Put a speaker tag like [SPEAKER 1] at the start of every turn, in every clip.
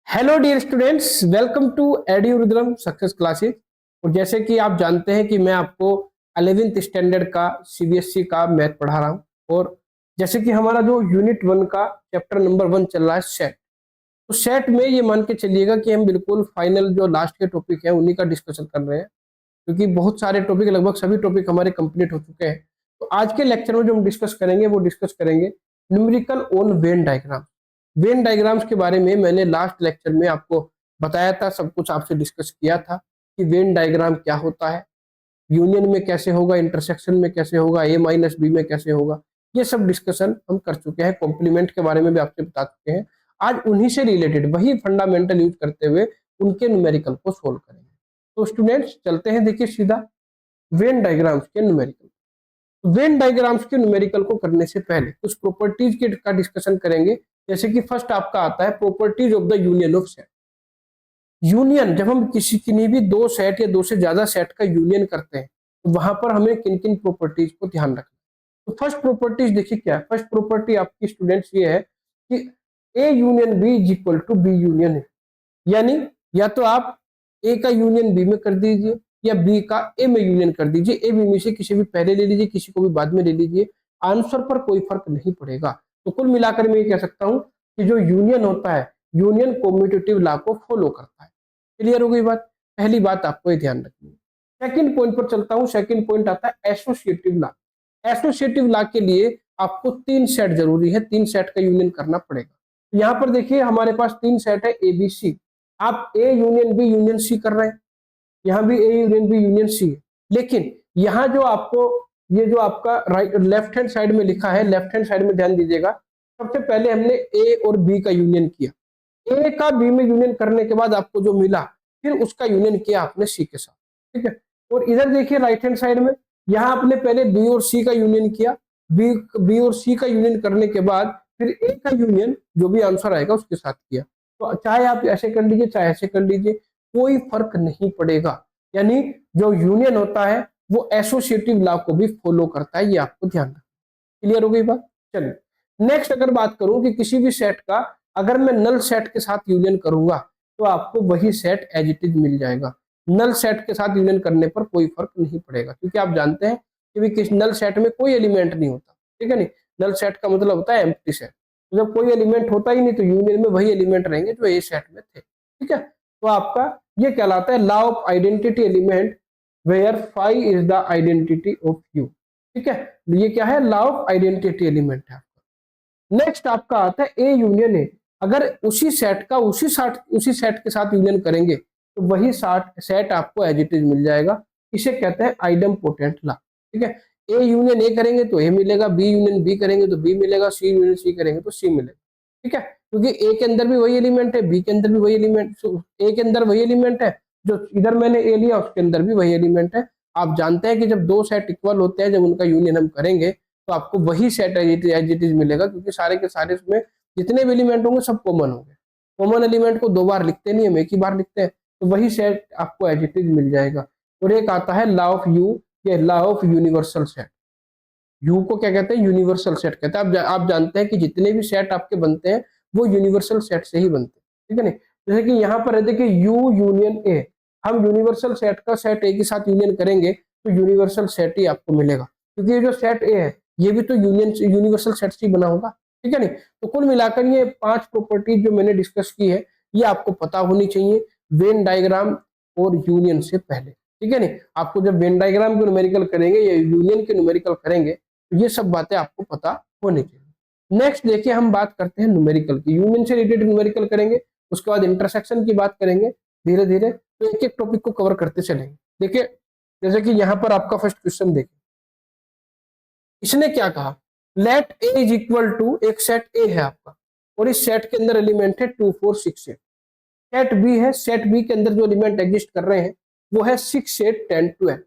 [SPEAKER 1] Hello dear students, welcome to Edurithm success classes. और जैसे कि आप जानते हैं कि मैं आपको 11th स्टैंडर्ड का सीबीएसई का मैथ पढ़ा रहा हूं। और जैसे कि हमारा जो यूनिट 1 का चैप्टर नंबर 1 चल रहा है सेट, तो सेट में ये मान के चलिएगा कि हम बिल्कुल फाइनल जो लास्ट के टॉपिक है उन्हीं का डिस्कशन कर रहे हैं, क्योंकि बहुत सारे टॉपिक, लगभग सभी टॉपिक हमारे कंप्लीट हो चुके हैं। तो आज के लेक्चर में जो हम डिस्कस करेंगे वो डिस्कस करेंगे numerical on Venn diagram. Venn diagrams के बारे में मैंने लास्ट लेक्चर में आपको बताया था, सब कुछ आपसे डिस्कस किया था कि वेन डायग्राम क्या होता है, यूनियन में कैसे होगा, इंटरसेक्शन में कैसे होगा, ए माइनस बी में कैसे होगा। ये सब डिस्कशन हम कर चुके हैं। कॉम्प्लीमेंट के बारे में भी आपसे बता चुके हैं। आज उन्हीं से रिलेटेड वही फंडामेंटल यूज करते हुए उनके न्यूमेरिकल को सोल्व करेंगे। तो स्टूडेंट्स चलते हैं, देखिए सीधा वेन डायग्राम्स के न्यूमेरिकल। वेन डायग्राम्स के न्यूमेरिकल को करने से पहले कुछ प्रॉपर्टीज के का डिस्कशन करेंगे। जैसे कि फर्स्ट आपका आता है properties of the union of set. Union, जब हम किन्हीं भी दो सेट या दो से ज्यादा सेट का यूनियन करते हैं तो वहां पर हमें किन किन प्रॉपर्टीज को ध्यान रखना है। तो फर्स्ट प्रॉपर्टीज देखिए क्या है। फर्स्ट प्रॉपर्टी आपकी स्टूडेंट्स ये है कि A union B is equal to B union A. यानी या तो आप ए का यूनियन बी में कर दीजिए या बी का ए में यूनियन कर दीजिए। ए बी में से किसी भी पहले ले लीजिए, किसी को भी बाद में ले लीजिए, आंसर पर कोई फर्क नहीं पड़ेगा। तो कुल मिलाकर मैं ये कह सकता हूं कि जो यूनियन होता है, यूनियन कॉम्यूटेटिव लॉ को फॉलो करता है। क्लियर हो गई बात। पहली बात आपको ये ध्यान रखनी है। सेकंड पॉइंट पर चलता हूं। सेकंड पॉइंट आता है एसोसिएटिव लॉ। एसोसिएटिव लॉ के लिए आपको तीन सेट जरूरी है, तीन सेट का यूनियन करना पड़ेगा। यहां पर देखिए हमारे पास तीन सेट है ए बी सी। आप A union B union C कर रहे हैं, यहां भी A union B union C है। लेकिन यहां जो आपको ये जो आपका राइट लेफ्ट हैंड साइड में लिखा है, लेफ्ट हैंड साइड में ध्यान दीजिएगा। सबसे पहले हमने ए और बी का यूनियन किया, ए का बी में यूनियन करने के बाद आपको जो मिला फिर उसका यूनियन किया आपने सी के साथ। ठीक है। और इधर देखिए राइट हैंड साइड में, यहां आपने पहले बी और सी का यूनियन किया, बी और सी का यूनियन करने के बाद फिर ए का यूनियन जो भी आंसर आएगा उसके साथ किया। तो चाहे आप ऐसे कर लीजिए चाहे ऐसे कर लीजिए, कोई फर्क नहीं पड़ेगा। यानी जो यूनियन होता है वो एसोसिएटिव लॉ को भी फॉलो करता है, ये आपको ध्यान रखना। क्लियर हो गई बात। चलिए नेक्स्ट अगर बात करूं कि किसी भी सेट का अगर मैं नल सेट के साथ यूनियन करूंगा तो आपको वही सेट एज इट इज मिल जाएगा। नल सेट के साथ यूनियन करने पर कोई फर्क नहीं पड़ेगा, क्योंकि आप जानते हैं कि किस नल सेट में कोई एलिमेंट नहीं होता। ठीक है नहीं, नल सेट का मतलब होता है एम्प्टी सेट। तो जब कोई एलिमेंट होता ही नहीं तो यूनियन में वही एलिमेंट रहेंगे जो ए सेट में थे। ठीक है। तो आपका ये कहलाता है law of identity element where phi is the identity of you. ठीक है, ये क्या है, लॉ ऑफ आइडेंटिटी एलिमेंट है। नेक्स्ट आपका आता है ए यूनियन ए। अगर उसी सेट का उसी सेट के साथ यूनियन करेंगे तो वही सेट आपको एज इट इज मिल जाएगा। इसे कहते हैं आइडम पोटेंट लॉ। ठीक है, ए यूनियन ए करेंगे तो ए मिलेगा, बी यूनियन बी करेंगे तो बी मिलेगा, सी यूनियन सी करेंगे तो सी मिलेगा। ठीक है, क्योंकि ए के अंदर भी वही एलिमेंट है, बी के अंदर भी वही एलिमेंट, ए के अंदर वही एलिमेंट है, जो इधर मैंने ए लिया उसके अंदर भी वही एलिमेंट है। आप जानते हैं कि जब दो सेट इक्वल होते हैं, जब उनका यूनियन हम करेंगे तो आपको वही सेट एज इट इज मिलेगा, क्योंकि सारे के सारे उसमें जितने भी एलिमेंट होंगे सब कॉमन होंगे। कॉमन एलिमेंट को दो बार लिखते नहीं, हम एक ही बार लिखते हैं, तो वही सेट आपको एज इट इज मिल जाएगा। और एक आता है लॉ ऑफ यू, ये law of universal set. You को क्या कहते हैं, यूनिवर्सल सेट कहते हैं। आप जानते हैं कि जितने भी सेट आपके बनते हैं वो यूनिवर्सल सेट से ही बनते हैं। ठीक है नहीं, जैसे कि यहाँ पर है देखिए यू यूनियन ए, हम यूनिवर्सल सेट का सेट ए के साथ यूनियन करेंगे तो यूनिवर्सल सेट ही आपको मिलेगा, क्योंकि ये जो सेट ए है ये भी तो यूनिवर्सल सेट से ही बना होगा। ठीक है नहीं, तो कुल मिलाकर ये पांच प्रॉपर्टीज जो मैंने डिस्कस की है ये आपको पता होनी चाहिए वेन डायग्राम और यूनियन से पहले। ठीक है नहीं, आपको जब वेन डायग्राम के न्यूमेरिकल करेंगे या यूनियन के न्यूमेरिकल करेंगे तो ये सब बातें आपको पता होनी चाहिए। नेक्स्ट देखिए हम बात करते हैं न्यूमेरिकल की। यूनियन से रिलेटेड न्यूमेरिकल करेंगे, उसके बाद इंटरसेक्शन की बात करेंगे धीरे धीरे। तो एक एक टॉपिक को कवर करते चलेंगे। देखिए जैसे कि यहाँ पर आपका फर्स्ट क्वेश्चन देखिए, इसने क्या कहा, let A is equal to, एक सेट ए है आपका और इस सेट के अंदर एलिमेंट है 2 4 6 8। सेट बी है, सेट बी के अंदर जो एलिमेंट एग्जिस्ट कर रहे हैं वो है 6 8 10 12।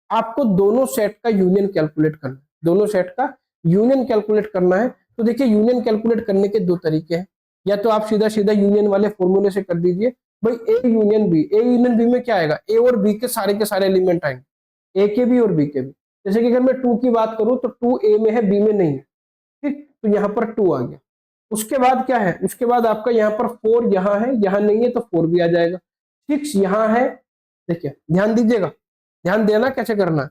[SPEAKER 1] आपको दोनों सेट का यूनियन कैलकुलेट करना है, दोनों सेट का यूनियन कैलकुलेट करना है। तो देखिए यूनियन कैलकुलेट करने के दो तरीके हैं, या तो आप सीधा सीधा यूनियन वाले फॉर्मूले से कर दीजिए। भाई A union B, A union B में क्या आएगा, ए और बी के सारे एलिमेंट आएंगे, ए के भी और बी के भी। जैसे कि अगर मैं 2 की बात करूं तो 2 ए में है बी में नहीं है। ठीक, तो यहाँ पर 2 आ गया। उसके बाद क्या है, उसके बाद आपका यहाँ पर 4 यहाँ है, यहाँ नहीं है तो 4 भी आ जाएगा। 6 यहाँ है, देखिए ध्यान दीजिएगा, ध्यान देना कैसे करना है।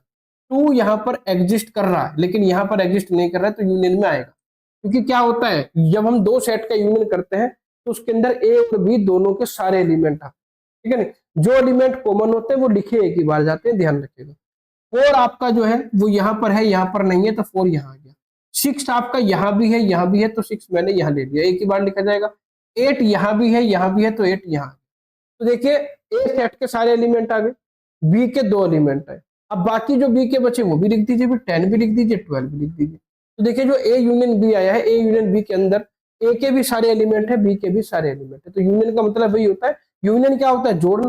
[SPEAKER 1] 2 यहाँ पर एग्जिस्ट कर रहा है लेकिन यहाँ पर एग्जिस्ट नहीं कर रहा है तो यूनियन में आएगा। क्योंकि क्या होता है, जब हम दो सेट का यूनियन करते हैं तो उसके अंदर ए और बी दोनों के सारे एलिमेंट आते हैं, ठीक है नहीं। जो एलिमेंट कॉमन होते हैं वो लिखे एक ही बार जाते हैं, ध्यान रखिएगा। 4 आपका जो है वो यहाँ पर है, यहाँ पर नहीं है तो 4 यहाँ आ गया। 6 आपका यहाँ भी है, यहाँ भी है तो 6 मैंने यहाँ ले लिया, एक ही बार लिखा जाएगा। 8 यहाँ भी है, यहाँ भी है तो 8 यहाँ। तो देखिए ए सेट के सारे एलिमेंट आ गए, बी के 2 एलिमेंट है। अब बाकी जो बी के बचे वो भी लिख दीजिए, फिर 10 भी लिख दीजिए, 12 भी लिख दीजिए। तो देखिए जो ए यूनियन बी आया है, ए यूनियन बी के अंदर ए के भी सारे एलिमेंट है, बी के भी सारे एलिमेंट है। तो यूनियन का मतलब वही होता है, यूनियन क्या होता है, जोड़ना,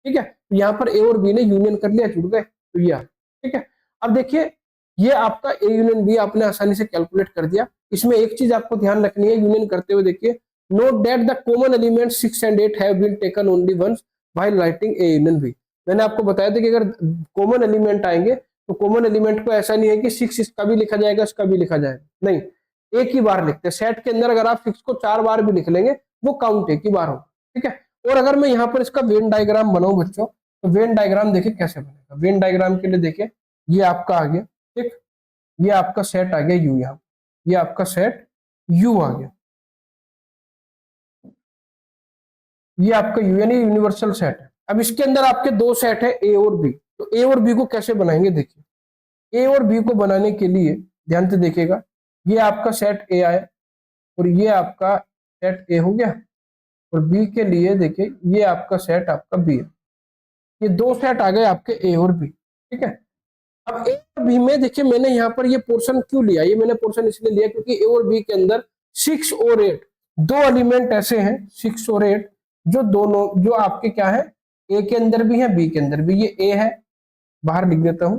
[SPEAKER 1] ठीक है। तो यहाँ पर ए और बी ने यूनियन कर लिया, जुड़ गए, तो ये ठीक है। अब देखिए ये आपका ए यूनियन बी आपने आसानी से कैलकुलेट कर दिया। इसमें एक चीज आपको ध्यान रखनी है यूनियन करते हुए, देखिए note that the common element 6 and 8 have been taken only once while writing A union B. मैंने आपको बताया था कि अगर कॉमन एलिमेंट आएंगे तो कॉमन एलिमेंट को ऐसा नहीं है कि 6 इसका भी लिखा जाएगा इसका भी लिखा जाएगा, नहीं, एक ही बार लिखते हैं। सेट के अंदर अगर आप 6 को 4 बार भी लिख लेंगे वो काउंट एक ही बार होगा, ठीक है। और अगर मैं यहाँ पर इसका वेन डायग्राम बनाऊं बच्चों, तो वेन डायग्राम देखिए कैसे बनेगा। वेन डायग्राम के लिए देखिए ये आपका आ गया, ठीक, ये आपका सेट आ गया यू, यहाँ ये आपका सेट यू आ गया, ये आपका यू यानी यूनिवर्सल सेट है। अब इसके अंदर आपके दो सेट है ए और बी, तो ए और बी को कैसे बनाएंगे, देखिए ए और बी को बनाने के लिए ध्यान से देखिएगा, ये आपका सेट ए आया और ये आपका सेट ए हो गया, और बी के लिए देखिए ये आपका सेट आपका बी है। ये दो सेट आ गए आपके ए और बी, ठीक है। अब ए और बी में देखिए मैंने यहाँ पर ये पोर्शन क्यों लिया, ये मैंने पोर्शन इसलिए लिया क्योंकि ए और बी के अंदर 6 और 8 दो एलिमेंट ऐसे हैं, 6 और 8 जो दोनों जो आपके क्या है, ए के अंदर भी है बी के अंदर भी। ये ए है, बाहर लिख देता हूं,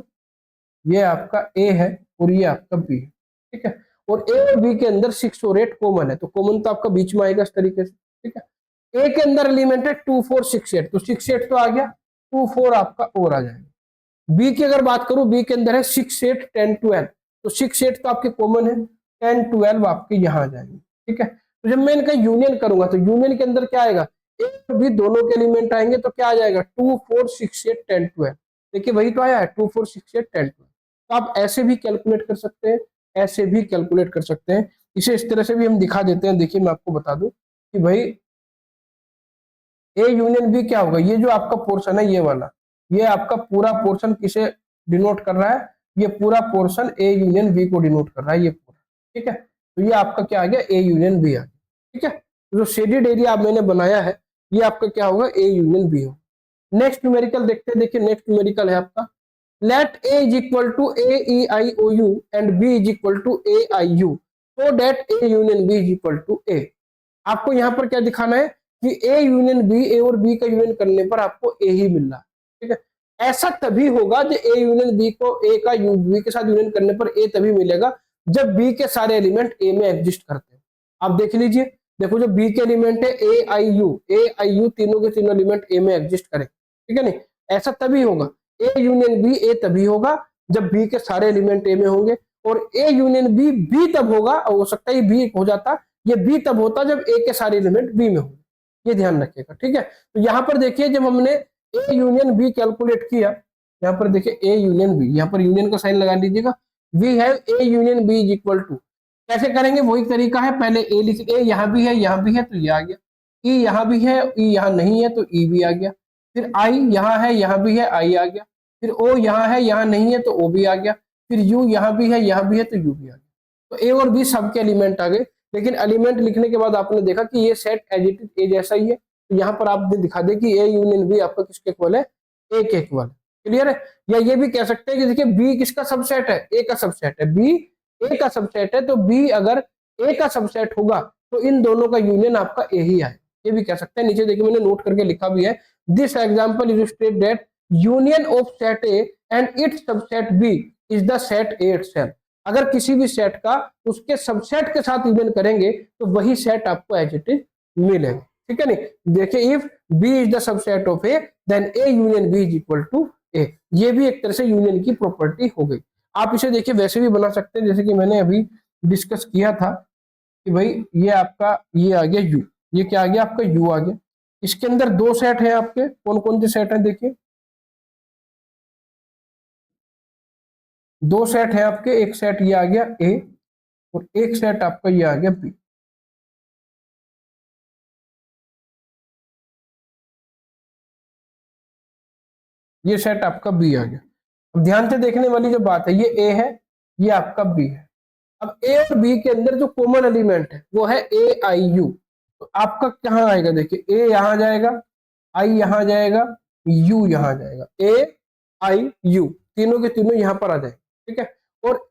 [SPEAKER 1] ये आपका ए है और ये आपका बी है, ठीक है। और ए और बी के अंदर 6 और 8 कॉमन है, तो कॉमन तो आपका बीच में आएगा इस तरीके से, ठीक है। ए के अंदर एलिमेंट है 2 4 6 8, तो 6 8 तो आ गया, 2 4 आपका और आ जाएगा। बी की अगर बात करूं, बी के अंदर है 6 8 10 12, तो 6 8 तो आपके कॉमन है, 10 12 आपके यहाँ आ जाएंगे, ठीक है। तो जब मैं इनका यूनियन करूंगा तो यूनियन के अंदर क्या आएगा, ए और बी दोनों के एलिमेंट आएंगे, तो क्या आ जाएगा 2 4 6 8 10 12। देखिए वही तो आया है 2 4 6 8 10 12। तो आप ऐसे भी कैलकुलेट कर सकते हैं, ऐसे भी कैलकुलेट कर सकते हैं, इसे इस तरह से भी हम दिखा देते हैं। देखिए मैं आपको बता दूं कि भाई ए यूनियन बी क्या होगा, ये जो आपका पोर्शन है ये वाला, ये आपका पूरा पोर्शन किसे डिनोट कर रहा है, ये पूरा पोर्शन ए यूनियन बी को डिनोट कर रहा है, ये पूरा, ठीक है। तो ये आपका क्या आ गया, ए यूनियन बी आ गया, ठीक है। तो जो शेडेड एरिया आप मैंने बनाया है ये आपका क्या होगा, ए यूनियन बी होगा। नेक्स्ट न्यूमेरिकल देखते हैं, देखिए नेक्स्ट न्यूमेरिकल है आपका, let A is equal to A E I O U and B is equal to A I U so that A union B is equal to A. आपको यहाँ पर क्या दिखाना है कि ए यूनियन बी, ए और बी का union करने पर आपको ए ही मिल रहा है, ठीक है। ऐसा तभी होगा जब ए यूनियन बी को ए का बी के साथ यूनियन करने पर ए तभी मिलेगा जब बी के सारे एलिमेंट ए में एग्जिस्ट करते हैं। आप देख लीजिए, देखो जो बी के एलिमेंट है ए आई यू तीनों के तीनों एलिमेंट ए में एग्जिस्ट करें, ठीक है नहीं। ऐसा तभी होगा, ए यूनियन बी ए तभी होगा जब बी के सारे एलिमेंट ए में होंगे, और ए यूनियन बी बी तब होगा, हो सकता है बी हो जाता, ये बी तब होता जब ए के सारे एलिमेंट बी में होंगे, ये ध्यान रखिएगा, ठीक है। तो यहाँ पर देखिए जब हमने ए यूनियन बी कैलकुलेट किया, यहाँ पर देखिए ए यूनियन बी, यहाँ पर यूनियन का साइन लगा लीजिएगा, we have A union B is equal to, कैसे करेंगे वही तरीका है, पहले ए लिख, ए यहाँ भी है यहाँ भी है तो ये आ गया, ई यहाँ भी है ई यहाँ नहीं है तो ई भी आ गया, फिर आई यहाँ है यहाँ भी है आई आ गया, फिर ओ यहाँ है यहाँ नहीं है तो ओ भी आ गया, फिर यू यहाँ भी है यहाँ भी है तो यू भी आ गया। तो ए और बी सबके एलिमेंट आ गए, लेकिन एलिमेंट लिखने के बाद आपने देखा कि ये set as it is A जैसा ही है, तो यहाँ पर आप दिखा दे कि ए यूनियन बी आपका किसके इक्वल है, ए के इक्वल। क्लियर है। या ये भी कह सकते हैं कि देखिए बी किसका सबसेट है, ए का सबसेट है, बी ए का सबसेट है, तो बी अगर ए का सबसेट होगा तो इन दोनों का यूनियन आपका ए ही आए, ये भी कह सकते हैं। नीचे देखिए मैंने नोट करके लिखा भी है, this example illustrate that union of set A and its subset B is the set A itself. अगर किसी भी सेट का उसके सबसेट के साथ यूनियन करेंगे तो वही सेट आपको एज इट इज मिलेगा, ठीक है नहीं। देखिए if B is the subset of A then A union B is equal to A, ये भी एक तरह से यूनियन की प्रॉपर्टी हो गई। आप इसे देखिए वैसे भी बना सकते हैं जैसे कि मैंने अभी डिस्कस किया था कि भाई ये आपका ये आ गया यू, ये क्या आ गया आपका यू आ गया। इसके अंदर दो सेट है आपके, कौन कौन से सेट है देखिए, दो सेट है आपके, एक सेट ये आ गया ए और एक सेट आपका ये आ गया बी। ये सेट आपका बी आ गया। अब ध्यान से देखने वाली जो बात है, ये ए है, ये आपका बी है। अब ए और बी के अंदर जो कॉमन एलिमेंट है वो है ए आई यू। तो आपका कहाँ आएगा देखिए, ए यहां जाएगा, आई यहां जाएगा, यू यहां जाएगा, ए आई यू तीनों के तीनों यहां पर आ जाएंगे, ठीक है। और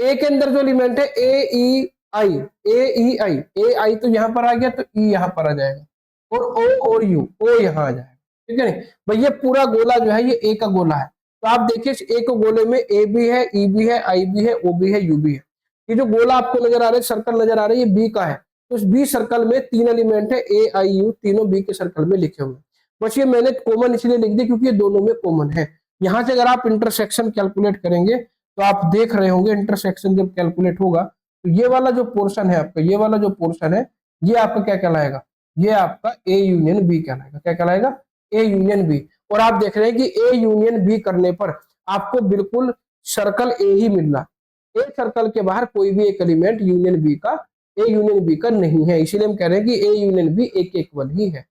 [SPEAKER 1] ए के अंदर जो एलिमेंट है ए ई आई, ए ई आई, ए आई तो यहां पर आ गया, तो ई यहां पर आ जाएगा, और ओ और यू, ओ यहां आ जाएगा, ठीक है नहीं भाई। ये पूरा गोला जो है ये ए का गोला है। तो आप देखिए इस ए के गोले में ए भी है, ई भी है, आई भी है, ओ भी है, यू भी है। ये जो गोला आपको नजर आ रहा है, सर्कल नजर आ रहा है, ये बी का है। तो इस बी सर्कल में तीन एलिमेंट है, ए आई यू, तीनों बी के सर्कल में लिखे हुए। बस ये मैंने कॉमन इसलिए लिख दिया क्योंकि ये दोनों में कॉमन है। यहां से अगर आप इंटरसेक्शन कैलकुलेट करेंगे तो आप देख रहे होंगे इंटरसेक्शन जब कैलकुलेट होगा तो ये वाला जो पोर्शन है आपका, ये वाला जो पोर्शन है, ये आपका क्या कहलाएगा, ये आपका ए यूनियन बी कहलाएगा। क्या कहलाएगा, ए यूनियन बी। और आप देख रहे हैं कि ए यूनियन बी करने पर आपको बिल्कुल सर्कल ए ही मिल रहा, ए सर्कल के बाहर कोई भी एक एलिमेंट यूनियन बी का, ए यूनियन बी का नहीं है। इसीलिए हम कह रहे हैं कि ए यूनियन बी ए के इक्वल ही है।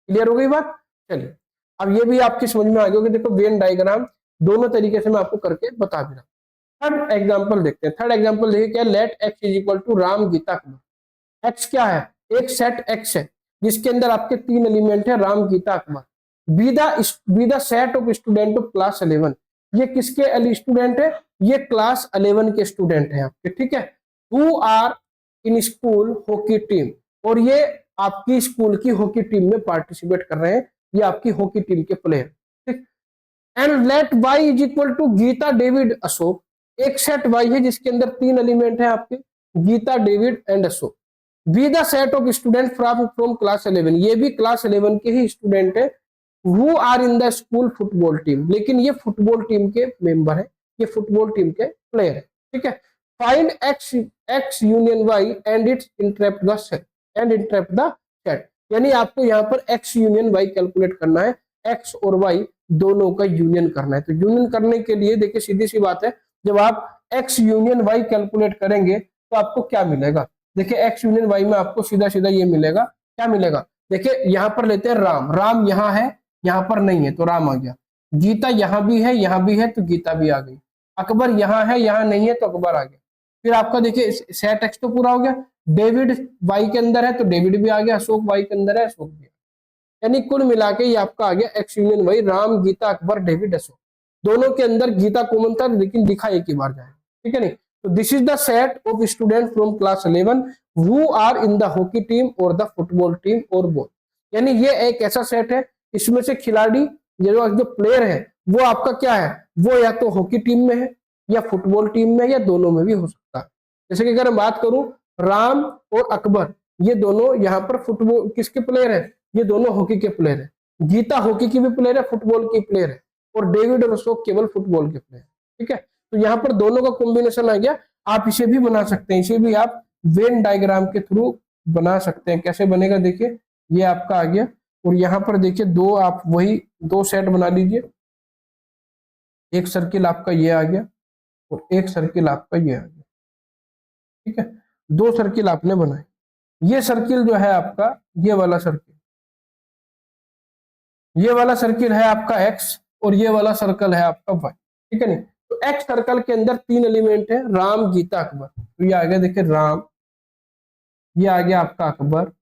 [SPEAKER 1] क्लियर हो गई बात। चलिए अब ये भी आपकी समझ में आ गया कि देखो वेन डायग्राम दोनों तरीके से मैं आपको करके बता भी रहा हूं। थर्ड एग्जांपल देखते हैं। थर्ड एग्जांपल देखिए क्या, let X is equal to Ram Geeta Akbar. X क्या है, एक सेट एक्स है जिसके अंदर आपके तीन एलिमेंट है, Ram Geeta Akbar. B the set of student of class 11। ये किसके स्टूडेंट है, ये क्लास 11 के स्टूडेंट है आपके, ठीक है। Who are in school hockey team, और ये आपकी स्कूल की हॉकी टीम में पार्टिसिपेट कर रहे हैं, ये आपकी हॉकी टीम के प्लेयर, ठीक। And let Y is equal to Geeta David Ashok. एक सेट वाई है जिसके अंदर तीन एलिमेंट है आपके, Geeta David and Ashok. B the set of student from class 11, ये भी क्लास 11 के ही स्टूडेंट है। Who are in the school football team, लेकिन ये फुटबॉल टीम के मेंबर है, ये फुटबॉल टीम के प्लेयर है, ठीक है। Find X X union Y and its interpret the set, and interpret the set. यानी आपको यहाँ पर एक्स यूनियन वाई कैलकुलेट करना है, एक्स और वाई दोनों का यूनियन करना है। तो यूनियन करने के लिए देखिए सीधी सी बात है, जब आप एक्स यूनियन वाई कैलकुलेट करेंगे तो आपको क्या मिलेगा, देखिए एक्स यूनियन वाई में आपको सीधा सीधा ये मिलेगा, क्या मिलेगा, देखिए यहां पर लेते हैं राम, राम यहां है, यहां पर नहीं है तो राम आ गया। गीता यहां भी है, यहां भी है तो गीता भी आ गई। अकबर यहां है, यहां नहीं है तो अकबर आ गया। फिर आपका देखिए सेट एक्स तो पूरा हो गया। डेविड वाई के अंदर है तो डेविड भी आ गया, अशोक वाई के अंदर है, अशोक भी। यानी कुल मिला के ये आपका आ गया X union Y, Ram Geeta Akbar David Ashok. दोनों के अंदर गीता कॉमन था लेकिन लिखा एक ही बार जाएगा, ठीक है नहीं। तो this is the set of student from class 11 who are in the hockey team और द फुटबॉल टीम और बोथ। यानी ये एक ऐसा सेट है, इसमें से खिलाड़ी ये जो प्लेयर है वो आपका क्या है, वो या तो हॉकी टीम में है या फुटबॉल टीम में, या दोनों में भी हो सकता है। जैसे कि अगर मैं बात करूं, राम और अकबर ये दोनों यहाँ पर फुटबॉल किसके प्लेयर है, ये दोनों हॉकी के प्लेयर है। गीता हॉकी की भी प्लेयर है, फुटबॉल की प्लेयर है, और डेविड और अशोक केवल फुटबॉल के प्लेयर, ठीक है। तो यहाँ पर दोनों का कॉम्बिनेशन आ गया। आप इसे भी बना सकते हैं, इसे भी आप वेन डायग्राम के थ्रू बना सकते हैं। कैसे बनेगा देखिए, ये आपका आ गया, और यहाँ पर देखिए दो आप वही दो सेट बना लीजिए। एक सर्किल आपका ये आ गया और एक सर्किल आपका ये आ गया, ठीक है। दो सर्किल आपने बनाए। ये सर्किल जो है आपका, ये वाला सर्किल, ये वाला सर्किल है आपका एक्स और ये वाला सर्कल है आपका वाई, ठीक है नहीं। तो एक्स सर्कल के अंदर तीन एलिमेंट है, राम गीता अकबर। तो ये आ गया देखिए राम, ये आ गया आपका अकबर,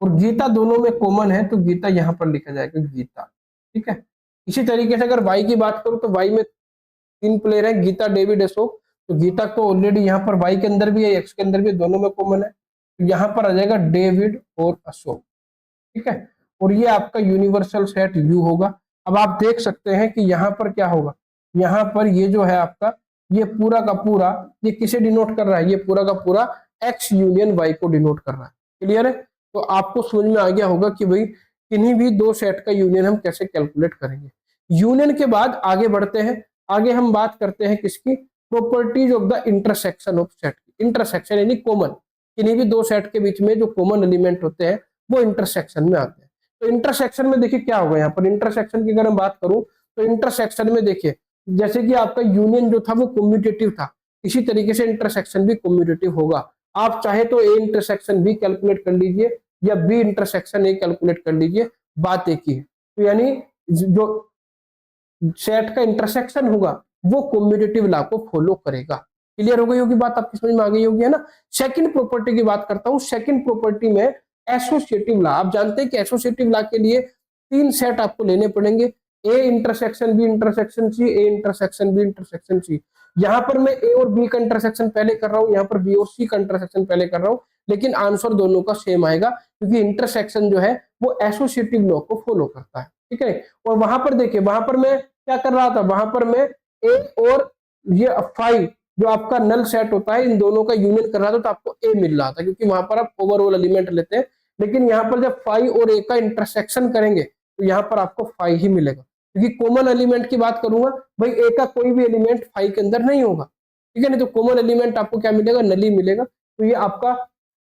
[SPEAKER 1] और गीता दोनों में कॉमन है तो गीता यहां पर लिखा जाएगा गीता, ठीक है। इसी तरीके से अगर वाई की बात करूं तो वाई में तीन प्लेयर है, गीता डेविड अशोक। तो गीता तो ऑलरेडी यहाँ पर वाई के अंदर भी है, एक्स के अंदर भी, दोनों में कॉमन है, तो यहाँ पर आ जाएगा डेविड और अशोक, ठीक है। और ये आपका यूनिवर्सल सेट यू होगा। अब आप देख सकते हैं कि यहाँ पर क्या होगा, यहाँ पर ये जो है आपका, ये पूरा का पूरा ये किसे डिनोट कर रहा है, ये पूरा का पूरा एक्स यूनियन वाई को डिनोट कर रहा है। क्लियर है। तो आपको समझ में आ गया होगा कि भाई किन्हीं भी दो सेट का यूनियन हम कैसे कैलकुलेट करेंगे। यूनियन के बाद आगे बढ़ते हैं, आगे हम बात करते हैं किसकी, properties of the intersection of set. Intersection यानी कॉमन, किन्हीं भी दो सेट के बीच में जो कॉमन एलिमेंट होते हैं वो इंटरसेक्शन में आते हैं। तो इंटरसेक्शन में देखिए क्या होगा, यहाँ पर इंटरसेक्शन की अगर मैं बात करूं तो इंटरसेक्शन में देखिए जैसे कि आपका यूनियन जो था वो कम्यूटेटिव था, इसी तरीके से इंटरसेक्शन भी कम्यूटेटिव होगा। आप चाहे तो ए इंटरसेक्शन बी कैलकुलेट कर लीजिए या बी इंटरसेक्शन ए कैलकुलेट कर लीजिए, बात एक ही है। तो यानी जो सेट का इंटरसेक्शन होगा वो कम्यूटेटिव लॉ को फॉलो करेगा। क्लियर हो गई होगी बात, आपकी समझ में आ गई होगी, है ना। सेकंड प्रॉपर्टी की बात करता हूं। सेकंड प्रॉपर्टी में एसोसिएटिव लॉ, आप जानते हैं कि एसोसिएटिव लॉ के लिए तीन सेट आपको लेने पड़ेंगे, A intersection B intersection C, A intersection B intersection C. यहाँ पर मैं ए और बी का इंटरसेक्शन पहले कर रहा हूँ, यहाँ पर बी और सी का इंटरसेक्शन पहले कर रहा हूँ, लेकिन आंसर दोनों का सेम आएगा क्योंकि इंटरसेक्शन जो है वो एसोसिएटिव लॉ को फॉलो करता है, ठीक है। और वहां पर देखिए, वहां पर मैं क्या कर रहा था, वहां पर मैं ए और ये 5 जो आपका नल सेट होता है इन दोनों का यूनियन कर रहा था, तो आपको ए मिल रहा था क्योंकि वहां पर आप ओवरऑल एलिमेंट लेते हैं। लेकिन यहाँ पर जब 5 और ए का इंटरसेक्शन करेंगे तो यहाँ पर आपको 5 ही मिलेगा, क्योंकि कॉमन एलिमेंट की बात करूंगा भाई, ए का कोई भी एलिमेंट 5 के अंदर नहीं होगा, ठीक है। नहीं तो कॉमन एलिमेंट आपको क्या मिलेगा, नल ही मिलेगा। तो ये आपका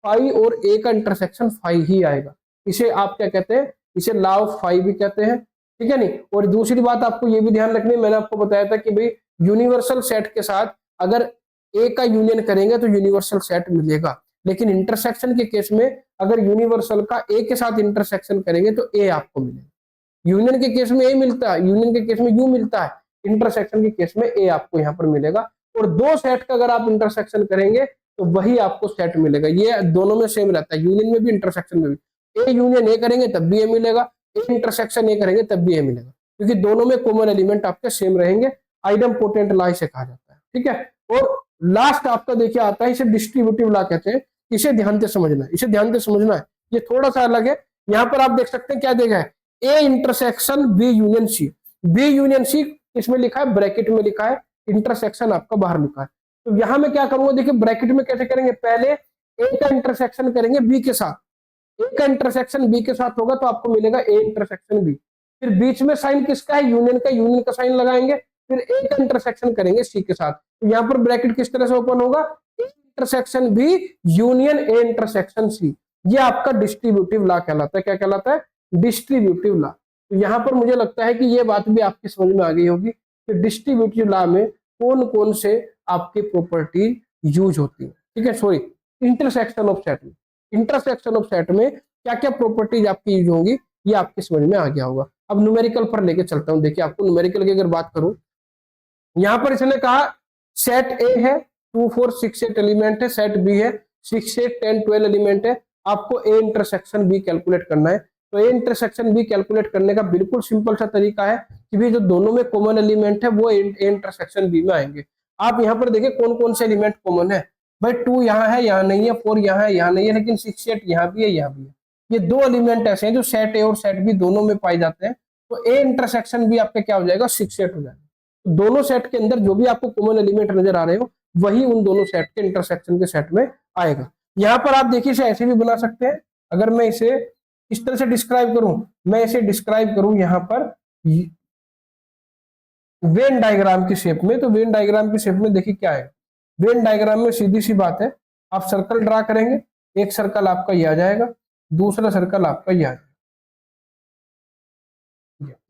[SPEAKER 1] 5 और ए का इंटरसेक्शन 5 ही आएगा। इसे आप क्या कहते हैं, इसे लॉ ऑफ 5 भी कहते हैं, ठीक है नहीं। और दूसरी बात आपको ये भी ध्यान रखनी है, मैंने आपको बताया था कि भाई यूनिवर्सल सेट के साथ अगर ए का यूनियन करेंगे तो यूनिवर्सल सेट मिलेगा, लेकिन इंटरसेक्शन के केस में अगर यूनिवर्सल का ए के साथ इंटरसेक्शन करेंगे तो ए आपको मिलेगा। यूनियन के केस में ए मिलता है, यूनियन के केस में यू मिलता है, इंटरसेक्शन के केस में ए आपको यहाँ पर मिलेगा। और दो सेट का अगर आप इंटरसेक्शन करेंगे तो वही आपको सेट मिलेगा। ये दोनों में सेम रहता है, यूनियन में भी इंटरसेक्शन में भी। ए यूनियन ए करेंगे तब भी ए मिलेगा, ए इंटरसेक्शन ए करेंगे तब भी ए मिलेगा, क्योंकि दोनों में कॉमन एलिमेंट आपके सेम रहेंगे। आइडमपोटेंट लॉ इसे कहा जाता है, ठीक है। और लास्ट आपका देखिए आता है, इसे डिस्ट्रीब्यूटिव लॉ कहते हैं। इसे ध्यान से समझना है, इसे ध्यान से समझना है, ये थोड़ा सा अलग है। यहाँ पर आप देख सकते हैं क्या देखा है, A intersection B union C. B union C इसमें लिखा है, ब्रैकेट में लिखा है, इंटरसेक्शन आपका बाहर लिखा है। तो यहां मैं क्या करूंगा, देखिए ब्रैकेट में कैसे करेंगे, पहले ए का इंटरसेक्शन करेंगे बी के साथ, ए का इंटरसेक्शन बी के साथ होगा तो आपको मिलेगा ए इंटरसेक्शन बी। फिर बीच में साइन किसका है, यूनियन का, यूनियन का साइन लगाएंगे, फिर ए का इंटरसेक्शन करेंगे सी के साथ। तो यहाँ पर ब्रैकेट किस तरह से ओपन होगा, A intersection B union A intersection C. ये आपका डिस्ट्रीब्यूटिव लॉ कहलाता है। क्या कहलाता है, डिस्ट्रीब्यूटिव लॉ। तो यहाँ पर मुझे लगता है कि ये बात भी आपकी समझ में आ गई होगी कि डिस्ट्रीब्यूटिव लॉ में कौन कौन से आपकी प्रॉपर्टी यूज होती है, ठीक है। सॉरी, इंटरसेक्शन ऑफ सेट में, इंटरसेक्शन ऑफ सेट में क्या क्या प्रॉपर्टीज आपकी यूज होंगी ये आपकी समझ में आ गया होगा। अब न्यूमेरिकल पर लेके चलता हूं। देखिए आपको न्यूमेरिकल की अगर बात करूं, यहां पर इसने कहा सेट ए है 2 4 6 8 एलिमेंट है, सेट बी है 6 8 10 12 एलिमेंट है। आपको ए इंटरसेक्शन बी कैलकुलेट करना है। तो ए इंटरसेक्शन बी कैलकुलेट करने का बिल्कुल सिंपल सा तरीका है कि भी जो दोनों में कॉमन एलिमेंट है वो ए इंटरसेक्शन बी में आएंगे। आप यहाँ पर देखिए कौन कौन से एलिमेंट कॉमन है भाई, 2 यहाँ है, यहाँ नहीं है, 4 यहाँ है, यहाँ नहीं है, लेकिन 6 8 यहाँ भी है, यहाँ भी है। ये दो एलिमेंट ऐसे हैं जो सेट ए और सेट बी दोनों में पाए जाते हैं। तो ए इंटरसेक्शन बी आपका क्या हो जाएगा, 6 8 हो जाएगा। तो दोनों सेट के अंदर जो भी आपको कॉमन एलिमेंट नजर आ रहे हो वही उन दोनों सेट के इंटरसेक्शन के सेट में आएगा। यहाँ पर आप देखिए इसे ऐसे भी बना सकते हैं। अगर मैं इसे इस तरह से डिस्क्राइब करूं, मैं इसे डिस्क्राइब करूं यहाँ पर वेन डायग्राम की शेप में, तो वेन डायग्राम की शेप में देखिए क्या है, वेन डायग्राम में सीधी सी बात है, आप सर्कल ड्रा करेंगे, एक सर्कल आपका ये आ जाएगा, दूसरा सर्कल आपका ये आ जाएगा,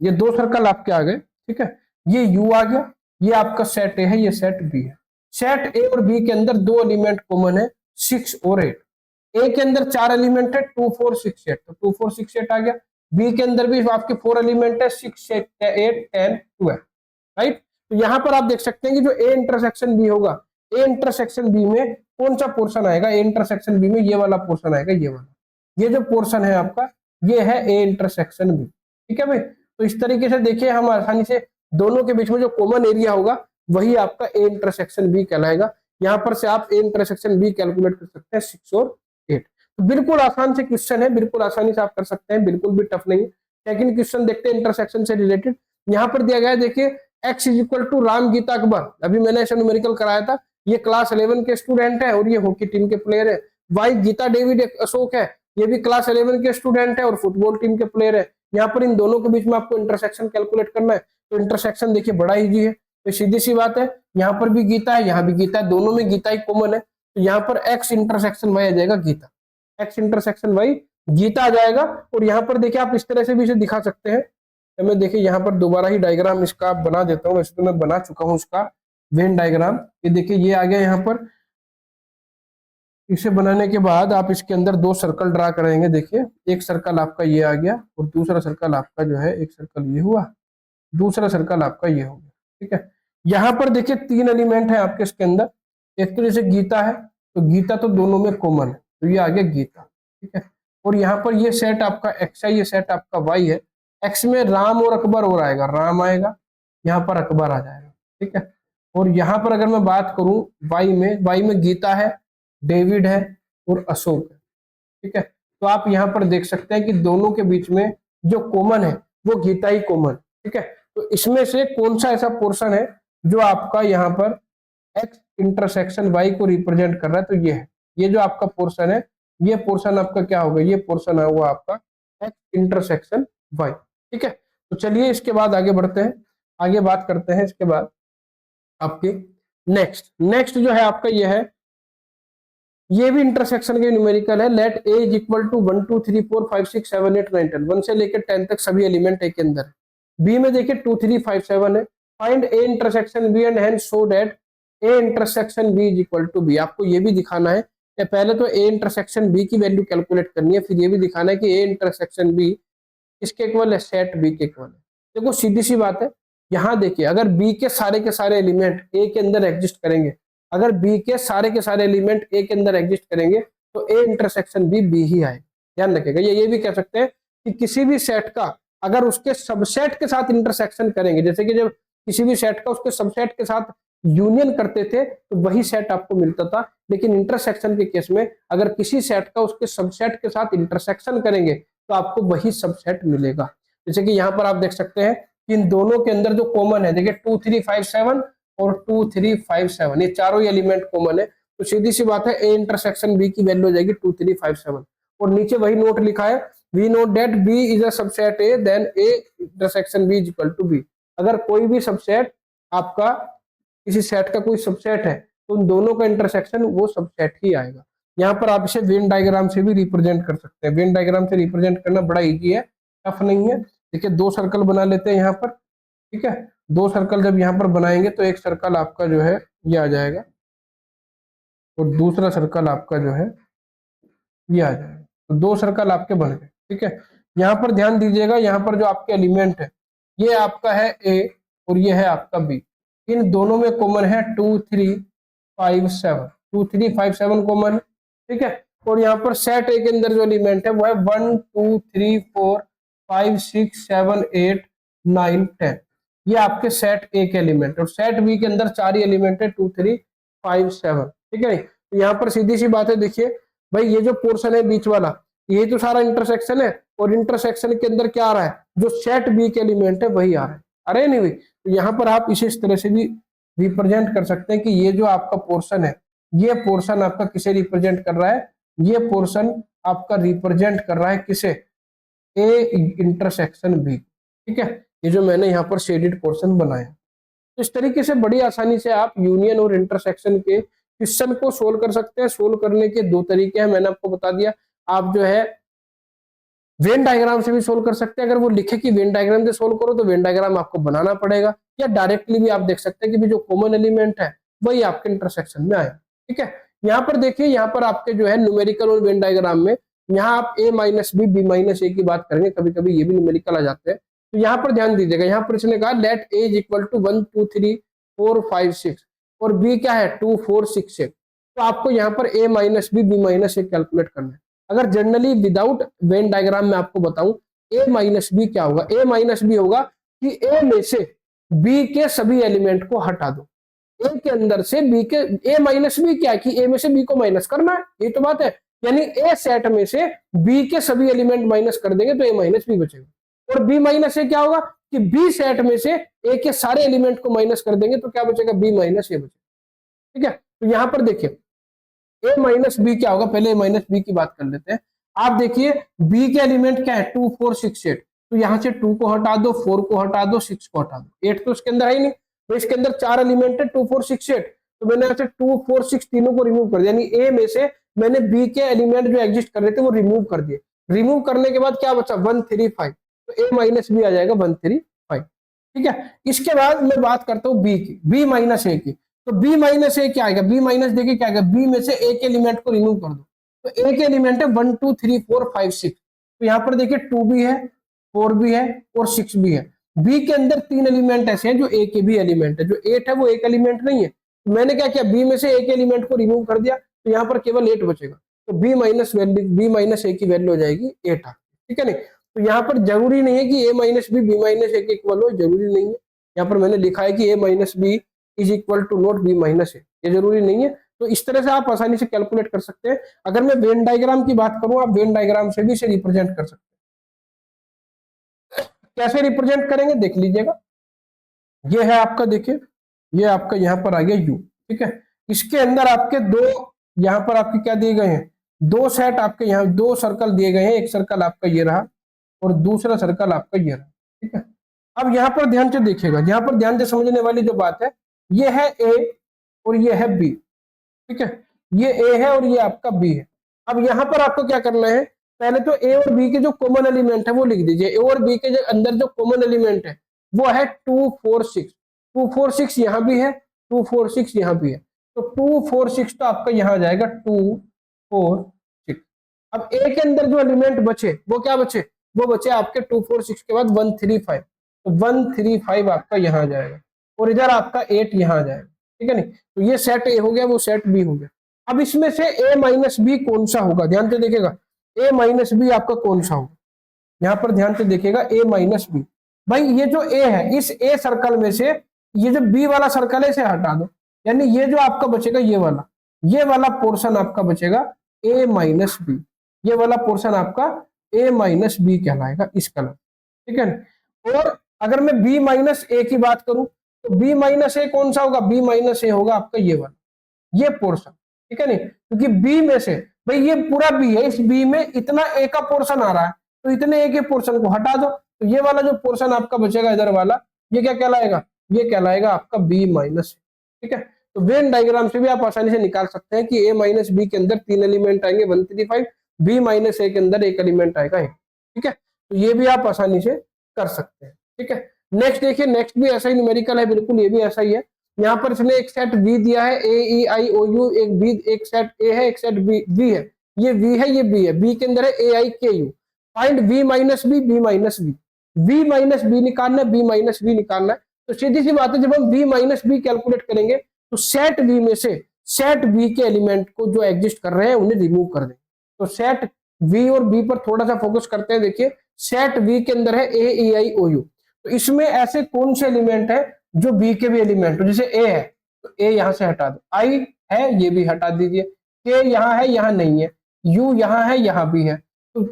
[SPEAKER 1] ये दो सर्कल आपके आ गए, ठीक है। ये यू आ गया, ये आपका सेट ए है, ये सेट बी है। सेट ए और बी के अंदर दो एलिमेंट कॉमन है, 6 और 8। ए के अंदर 4 एलिमेंट है, 2 4 6 8, तो 2 4 6 8 आ गया। बी के अंदर भी आपके 4 एलिमेंट है, 6 8 10 12, राइट। तो यहाँ पर आप देख सकते हैं कि जो ए इंटरसेक्शन बी होगा, ए इंटरसेक्शन बी में कौन सा पोर्शन आएगा, ए इंटरसेक्शन बी में ये वाला पोर्शन आएगा, ये वाला, ये जो पोर्शन है आपका ये है ए इंटरसेक्शन बी, ठीक है भाई। तो इस तरीके से देखिए हम आसानी से दोनों के बीच में जो कॉमन एरिया होगा वही आपका ए इंटरसेक्शन बी कहलाएगा। यहाँ पर से आप ए इंटरसेक्शन बी कैलकुलेट कर सकते हैं, 6 और 8। तो बिल्कुल आसान से क्वेश्चन है, बिल्कुल आसानी से आप कर सकते हैं, बिल्कुल भी टफ नहीं है। सेकंड क्वेश्चन देखते हैं इंटरसेक्शन से रिलेटेड। यहाँ पर दिया गया है, देखिए x is equal to Ram Geeta Akbar, अभी मैंने ऐसा न्यूमेरिकल कराया था, ये क्लास 11 के स्टूडेंट है और ये हॉकी टीम के प्लेयर है। वाई गीता डेविड अशोक है, ये भी क्लास 11 के स्टूडेंट है और फुटबॉल टीम के प्लेयर है। यहाँ पर इन दोनों के बीच में आपको इंटरसेक्शन कैलकुलेट करना है। तो इंटरसेक्शन देखिए बड़ा इजी है, तो सीधी सी बात है, यहाँ पर भी गीता है, यहाँ भी गीता है, दोनों में गीता ही कॉमन है। तो यहाँ पर एक्स इंटरसेक्शन वाई आ जाएगा गीता, एक्स इंटरसेक्शन वाई गीता आ जाएगा। और यहाँ पर देखिए आप इस तरह से भी इसे दिखा सकते हैं। तो मैं देखिए यहाँ पर दोबारा ही डायग्राम इसका बना देता हूँ, वैसे तो मैं बना चुका हूँ उसका वेन डायग्राम। ये देखिए ये आ गया यहाँ पर। इसे बनाने के बाद आप इसके अंदर दो सर्कल ड्रा करेंगे। देखिए एक सर्कल आपका ये आ गया और दूसरा सर्कल आपका जो है, एक सर्कल ये हुआ, दूसरा सर्कल आपका ये हो गया। ठीक है, यहाँ पर देखिए तीन एलिमेंट है आपके इसके अंदर। एक तो जैसे गीता है, तो गीता तो दोनों में कॉमन है, तो ये आ गया गीता। ठीक है, और यहाँ पर ये सेट आपका एक्स है, ये सेट आपका वाई है। एक्स में राम और अकबर और आएगा, राम आएगा, यहाँ पर अकबर आ जाएगा। ठीक है, और यहाँ पर अगर मैं बात करूं वाई में गीता है, डेविड है और अशोक है। ठीक है, तो आप यहाँ पर देख सकते हैं कि दोनों के बीच में जो कॉमन है वो गीता ही कॉमन। ठीक है, तो इसमें से कौन सा ऐसा पोर्शन है जो आपका यहाँ पर एक्स इंटरसेक्शन वाई को रिप्रेजेंट कर रहा है, तो ये है, ये जो आपका पोर्शन है, ये पोर्शन आपका क्या होगा, ये पोर्शन है वो आपका एक्स इंटरसेक्शन वाई। ठीक है, तो चलिए इसके बाद आगे बढ़ते हैं, आगे बात करते हैं इसके बाद आपके नेक्स्ट जो है आपका ये है, ये भी इंटरसेक्शन के न्यूमेरिकल है। Let A is equal to 1 2 3 4 5 6 7 8 9 10, 1 से लेकर 10 तक सभी एलिमेंट ए के अंदर है। बी में देखिए 2 3 5 7 है। Find A intersection B and hence show that A intersection B is equal to B. आपको ये भी दिखाना है कि पहले तो ए इंटरसेक्शन बी की वैल्यू कैलकुलेट करनी है, फिर ये भी दिखाना है कि ए इंटरसेक्शन बी किसके इक्वल है, सेट बी के इक्वल है। देखो सीधी सी बात है, यहाँ देखिए अगर बी के सारे एलिमेंट ए के अंदर एग्जिस्ट करेंगे, अगर बी के सारे एलिमेंट ए के अंदर एग्जिस्ट करेंगे तो ए इंटरसेक्शन बी ही आए। ध्यान रखिएगा, ये भी कह सकते हैं कि किसी भी सेट का अगर उसके सबसेट के साथ इंटरसेक्शन करेंगे, जैसे कि जब किसी भी सेट का उसके सबसेट के साथ यूनियन करते थे तो वही सेट आपको मिलता था। लेकिन इंटरसेक्शन के केस में अगर किसी सेट का उसके सबसेट के साथ इंटरसेक्शन करेंगे तो आपको वही सबसेट मिलेगा। जैसे कि यहाँ पर आप देख सकते हैं कि इन दोनों के अंदर जो कॉमन है, देखिए 2 3 5 7 और 2 3 5 7, ये चारों ही एलिमेंट कॉमन है। तो सीधी सी बात है ए इंटरसेक्शन बी की वैल्यू हो जाएगी 2 3 5 7। और नीचे वही नोट लिखा है, we note that B is a subset A then A intersection B is equal to B. अगर कोई भी सबसेट आपका किसी सेट का कोई सबसेट है तो उन दोनों का इंटरसेक्शन वो सबसेट ही आएगा। यहाँ पर आप इसे वेन डायग्राम से भी रिप्रेजेंट कर सकते हैं। वेन डायग्राम से रिप्रेजेंट करना बड़ा इजी है, टफ नहीं है। देखिए दो सर्कल बना लेते हैं यहाँ पर। ठीक है, दो सर्कल जब यहाँ पर बनाएंगे तो एक सर्कल आपका जो है ये आ जाएगा और दूसरा सर्कल आपका जो है ये आ जाएगा। तो दो सर्कल आपके बन गए। ठीक है, यहाँ पर ध्यान दीजिएगा, यहाँ पर जो आपके एलिमेंट है ये आपका है ए और ये है आपका बी। इन दोनों में कॉमन है 2 3 5 7, 2 3 5 7 कॉमन है। ठीक है, और यहाँ पर सेट ए के अंदर जो एलिमेंट है वो है 1 2 3 4 5 6 7 8 9 10, ये आपके सेट ए के एलिमेंट। और सेट बी के अंदर चार ही एलिमेंट है 2 3 5 7। ठीक है, तो यहाँ पर सीधी सी बात है, देखिए भाई ये जो पोर्शन है बीच वाला ये तो सारा इंटरसेक्शन है और इंटरसेक्शन के अंदर क्या आ रहा है, जो सेट बी के एलिमेंट है वही आ रहा है। अरे नहीं भाई, तो यहाँ पर आप इसे इस तरह से भी रिप्रेजेंट कर सकते हैं कि ये जो आपका पोर्शन है ये पोर्शन आपका किसे रिप्रेजेंट कर रहा है, ये पोर्शन आपका रिप्रेजेंट कर रहा है किसे, ए इंटरसेक्शन बी। ठीक है, ये जो मैंने यहाँ पर शेडेड पोर्शन बनाया। तो इस तरीके से बड़ी आसानी से आप यूनियन और इंटरसेक्शन के क्वेश्चन को सोल्व कर सकते हैं। सोल्व करने के दो तरीके हैं, मैंने आपको बता दिया। आप जो है वेन डायग्राम से भी सोल्व कर सकते हैं, अगर वो लिखे कि वेन डायग्राम से सोल्व करो तो वेन डायग्राम आपको बनाना पड़ेगा, या डायरेक्टली भी आप देख सकते हैं कि जो कॉमन एलिमेंट है वही आपके इंटरसेक्शन में आया। ठीक है, यहाँ पर देखिए, यहाँ पर आपके जो है न्यूमेरिकल और वेन डायग्राम में यहाँ आप a minus B B minus A की बात करेंगे, कभी कभी ये भी न्यूमेरिकल आ जाते हैं। तो यहाँ पर ध्यान दीजिएगा, यहाँ पर इसने कहा let A is equal to 1 2 3 4 5 6 और बी क्या है 2 4 6 6। तो आपको यहाँ पर a minus B minus A calculate करना है। अगर जनरली विदाउट वेन डायग्राम में आपको बताऊं a माइनस बी क्या होगा, a माइनस बी होगा कि a में से b के सभी एलिमेंट को हटा दो। a के अंदर से b के a माइनस बी क्या है कि a में से b को माइनस करना है, ये तो बात है। यानी a सेट में से b के सभी एलिमेंट माइनस कर देंगे तो a माइनस बी बचेगा। और b माइनस ए क्या होगा कि b सेट में से a के सारे एलिमेंट को माइनस कर देंगे तो क्या बचेगा, b माइनस ए बचेगा। ठीक है, तो यहां पर देखिए a माइनस बी क्या होगा, पहले a माइनस बी की बात कर लेते हैं। आप देखिए b के एलिमेंट क्या है 2 4 6 8, तो यहां से 2 को हटा दो, 4 को हटा दो, 6 को हटा दो, 8 तो इसके अंदर है ही नहीं। तो इसके अंदर चार एलिमेंट है 2 4 6 8, तो मैंने ऐसे 2 4 6 तीनों को रिमूव कर दिया, यानी ए में से मैंने बी के एलिमेंट जो एग्जिस्ट कर रहे थे वो रिमूव कर दिए। रिमूव करने के बाद क्या बचा 1 3 5, तो ए माइनस बी आ जाएगा 1 3 5। ठीक है, इसके बाद मैं बात करता हूँ बी की, बी माइनस ए की। तो बी माइनस ए क्या आएगा, बी माइनस देखिए क्या आएगा, बी में से ए के एलिमेंट को रिमूव कर दो, तो ए के एलिमेंट है 1 2 3 4 5 6। तो यहाँ पर देखिए 2 भी है, 4 भी है और 6 भी है। बी के अंदर 3 एलिमेंट ऐसे हैं जो ए के भी एलिमेंट है, जो 8 है वो एक एलिमेंट नहीं है। तो मैंने क्या किया, बी में से ए के एलिमेंट को रिमूव कर दिया, तो यहाँ पर केवल 8 बचेगा। तो B minus value, B minus A की वैल्यू हो जाएगी 8। ठीक है नहीं, तो यहाँ पर जरूरी नहीं है कि A minus B minus A के इक्वल हो, जरूरी नहीं है। यहाँ पर मैंने लिखा है कि A minus B is equal to not B minus A, ये जरूरी नहीं है। तो इस तरह से आप आसानी से कैलकुलेट कर सकते हैं। अगर मैं वेन डायग्राम की बात करूं, आप वेन डायग्राम से भी इसे रिप्रेजेंट कर सकते हैं। कैसे रिप्रेजेंट करेंगे देख लीजिएगा, ये है आपका, देखिए ये आपका यहाँ पर आ गया यू। ठीक है, इसके अंदर आपके दो, यहाँ पर आपके क्या दिए गए हैं, दो सेट आपके यहाँ दो सर्कल दिए गए हैं। एक सर्कल आपका ये रहा और दूसरा सर्कल आपका ये रहा। ठीक है, अब यहाँ पर ध्यान से देखिएगा, यहाँ पर ध्यान से समझने वाली जो बात है, ये है ए और ये है बी। ठीक है, ये ए है और ये आपका बी है। अब यहाँ पर आपको क्या करना है, पहले तो ए और बी के जो कॉमन एलिमेंट है वो लिख दीजिए। ए और बी के जो अंदर जो कॉमन एलिमेंट है वो है 2 4 6। 2 4 6 यहाँ भी है, 2 4 6 यहाँ भी है, तो 2 4 6 तो आपका यहाँ आ जाएगा 2 4 6। अब ए के अंदर जो एलिमेंट बचे वो क्या बचे, वो बचे आपके 2 4 6 के बाद 1 3 5, तो 1 3 5 आपका यहाँ आ जाएगा और इधर आपका 8 यहाँ आ जाएगा। ठीक है नहीं, तो ये सेट ए हो गया, वो सेट बी हो गया। अब इसमें से ए माइनस बी कौन सा होगा, ध्यान से देखिएगा, ए माइनस बी आपका कौन सा होगा, यहाँ पर ध्यान से देखिएगा, ए माइनस बी। भाई ये जो ए है, इस ए सर्कल में से ये जो बी वाला सर्कल है इसे हटा दो, यानी ये जो आपका बचेगा ये वाला पोर्शन आपका बचेगा ए माइनस बी। ये वाला पोर्शन आपका ए माइनस बी कहलाएगा इस कलर। ठीक है, और अगर मैं बी माइनस ए की बात करूं तो बी माइनस ए कौन सा होगा, बी माइनस ए होगा आपका ये वाला, ये पोर्शन। ठीक है नहीं, क्योंकि बी में से भाई ये पूरा बी है, इस बी में इतना ए का पोर्शन आ रहा है, तो इतने ए के पोर्शन को हटा दो, तो ये वाला जो पोर्शन आपका बचेगा इधर वाला, ये क्या कहलाएगा, ये कहलाएगा आपका बी माइनस। ठीक है, तो वेन डायग्राम से भी आप आसानी से निकाल सकते हैं कि ए माइनस बी के अंदर 3 एलिमेंट आएंगे 1 3 5, बी माइनस ए के अंदर एक एलिमेंट आएगा 1। ठीक है, तो ये भी आप आसानी से कर सकते हैं। ठीक है, नेक्स्ट देखिए, नेक्स्ट भी ऐसा ही न्यूमेरिकल है, बिल्कुल ये भी ऐसा ही है। यहाँ पर इसने एक सेट बी दिया है, ए ई आई ओ यू, एक बी, एक सेट ए है, एक सेट बी है, ये वी है, ये बी है, बी के अंदर है A I K U. Find V minus B minus B, V minus B निकालना है, बी माइनस बी निकालना है। तो सीधी सी बात है, जब हम वी माइनस बी कैलकुलेट करेंगे तो सेट वी में से सेट बी के एलिमेंट को जो एग्जिस्ट कर रहे हैं उन्हें रिमूव कर देंगे। तो सेट वी और बी पर थोड़ा सा फोकस करते हैं। देखिए सेट वी के अंदर है ए ई आई ओ यू, तो इसमें ऐसे कौन से एलिमेंट है जो बी के भी एलिमेंट हो, जैसे ए है तो ए यहां से हटा दो, आई है ये भी हटा दीजिए, के यहाँ है यहाँ नहीं है, यू यहाँ है यहाँ भी है। तो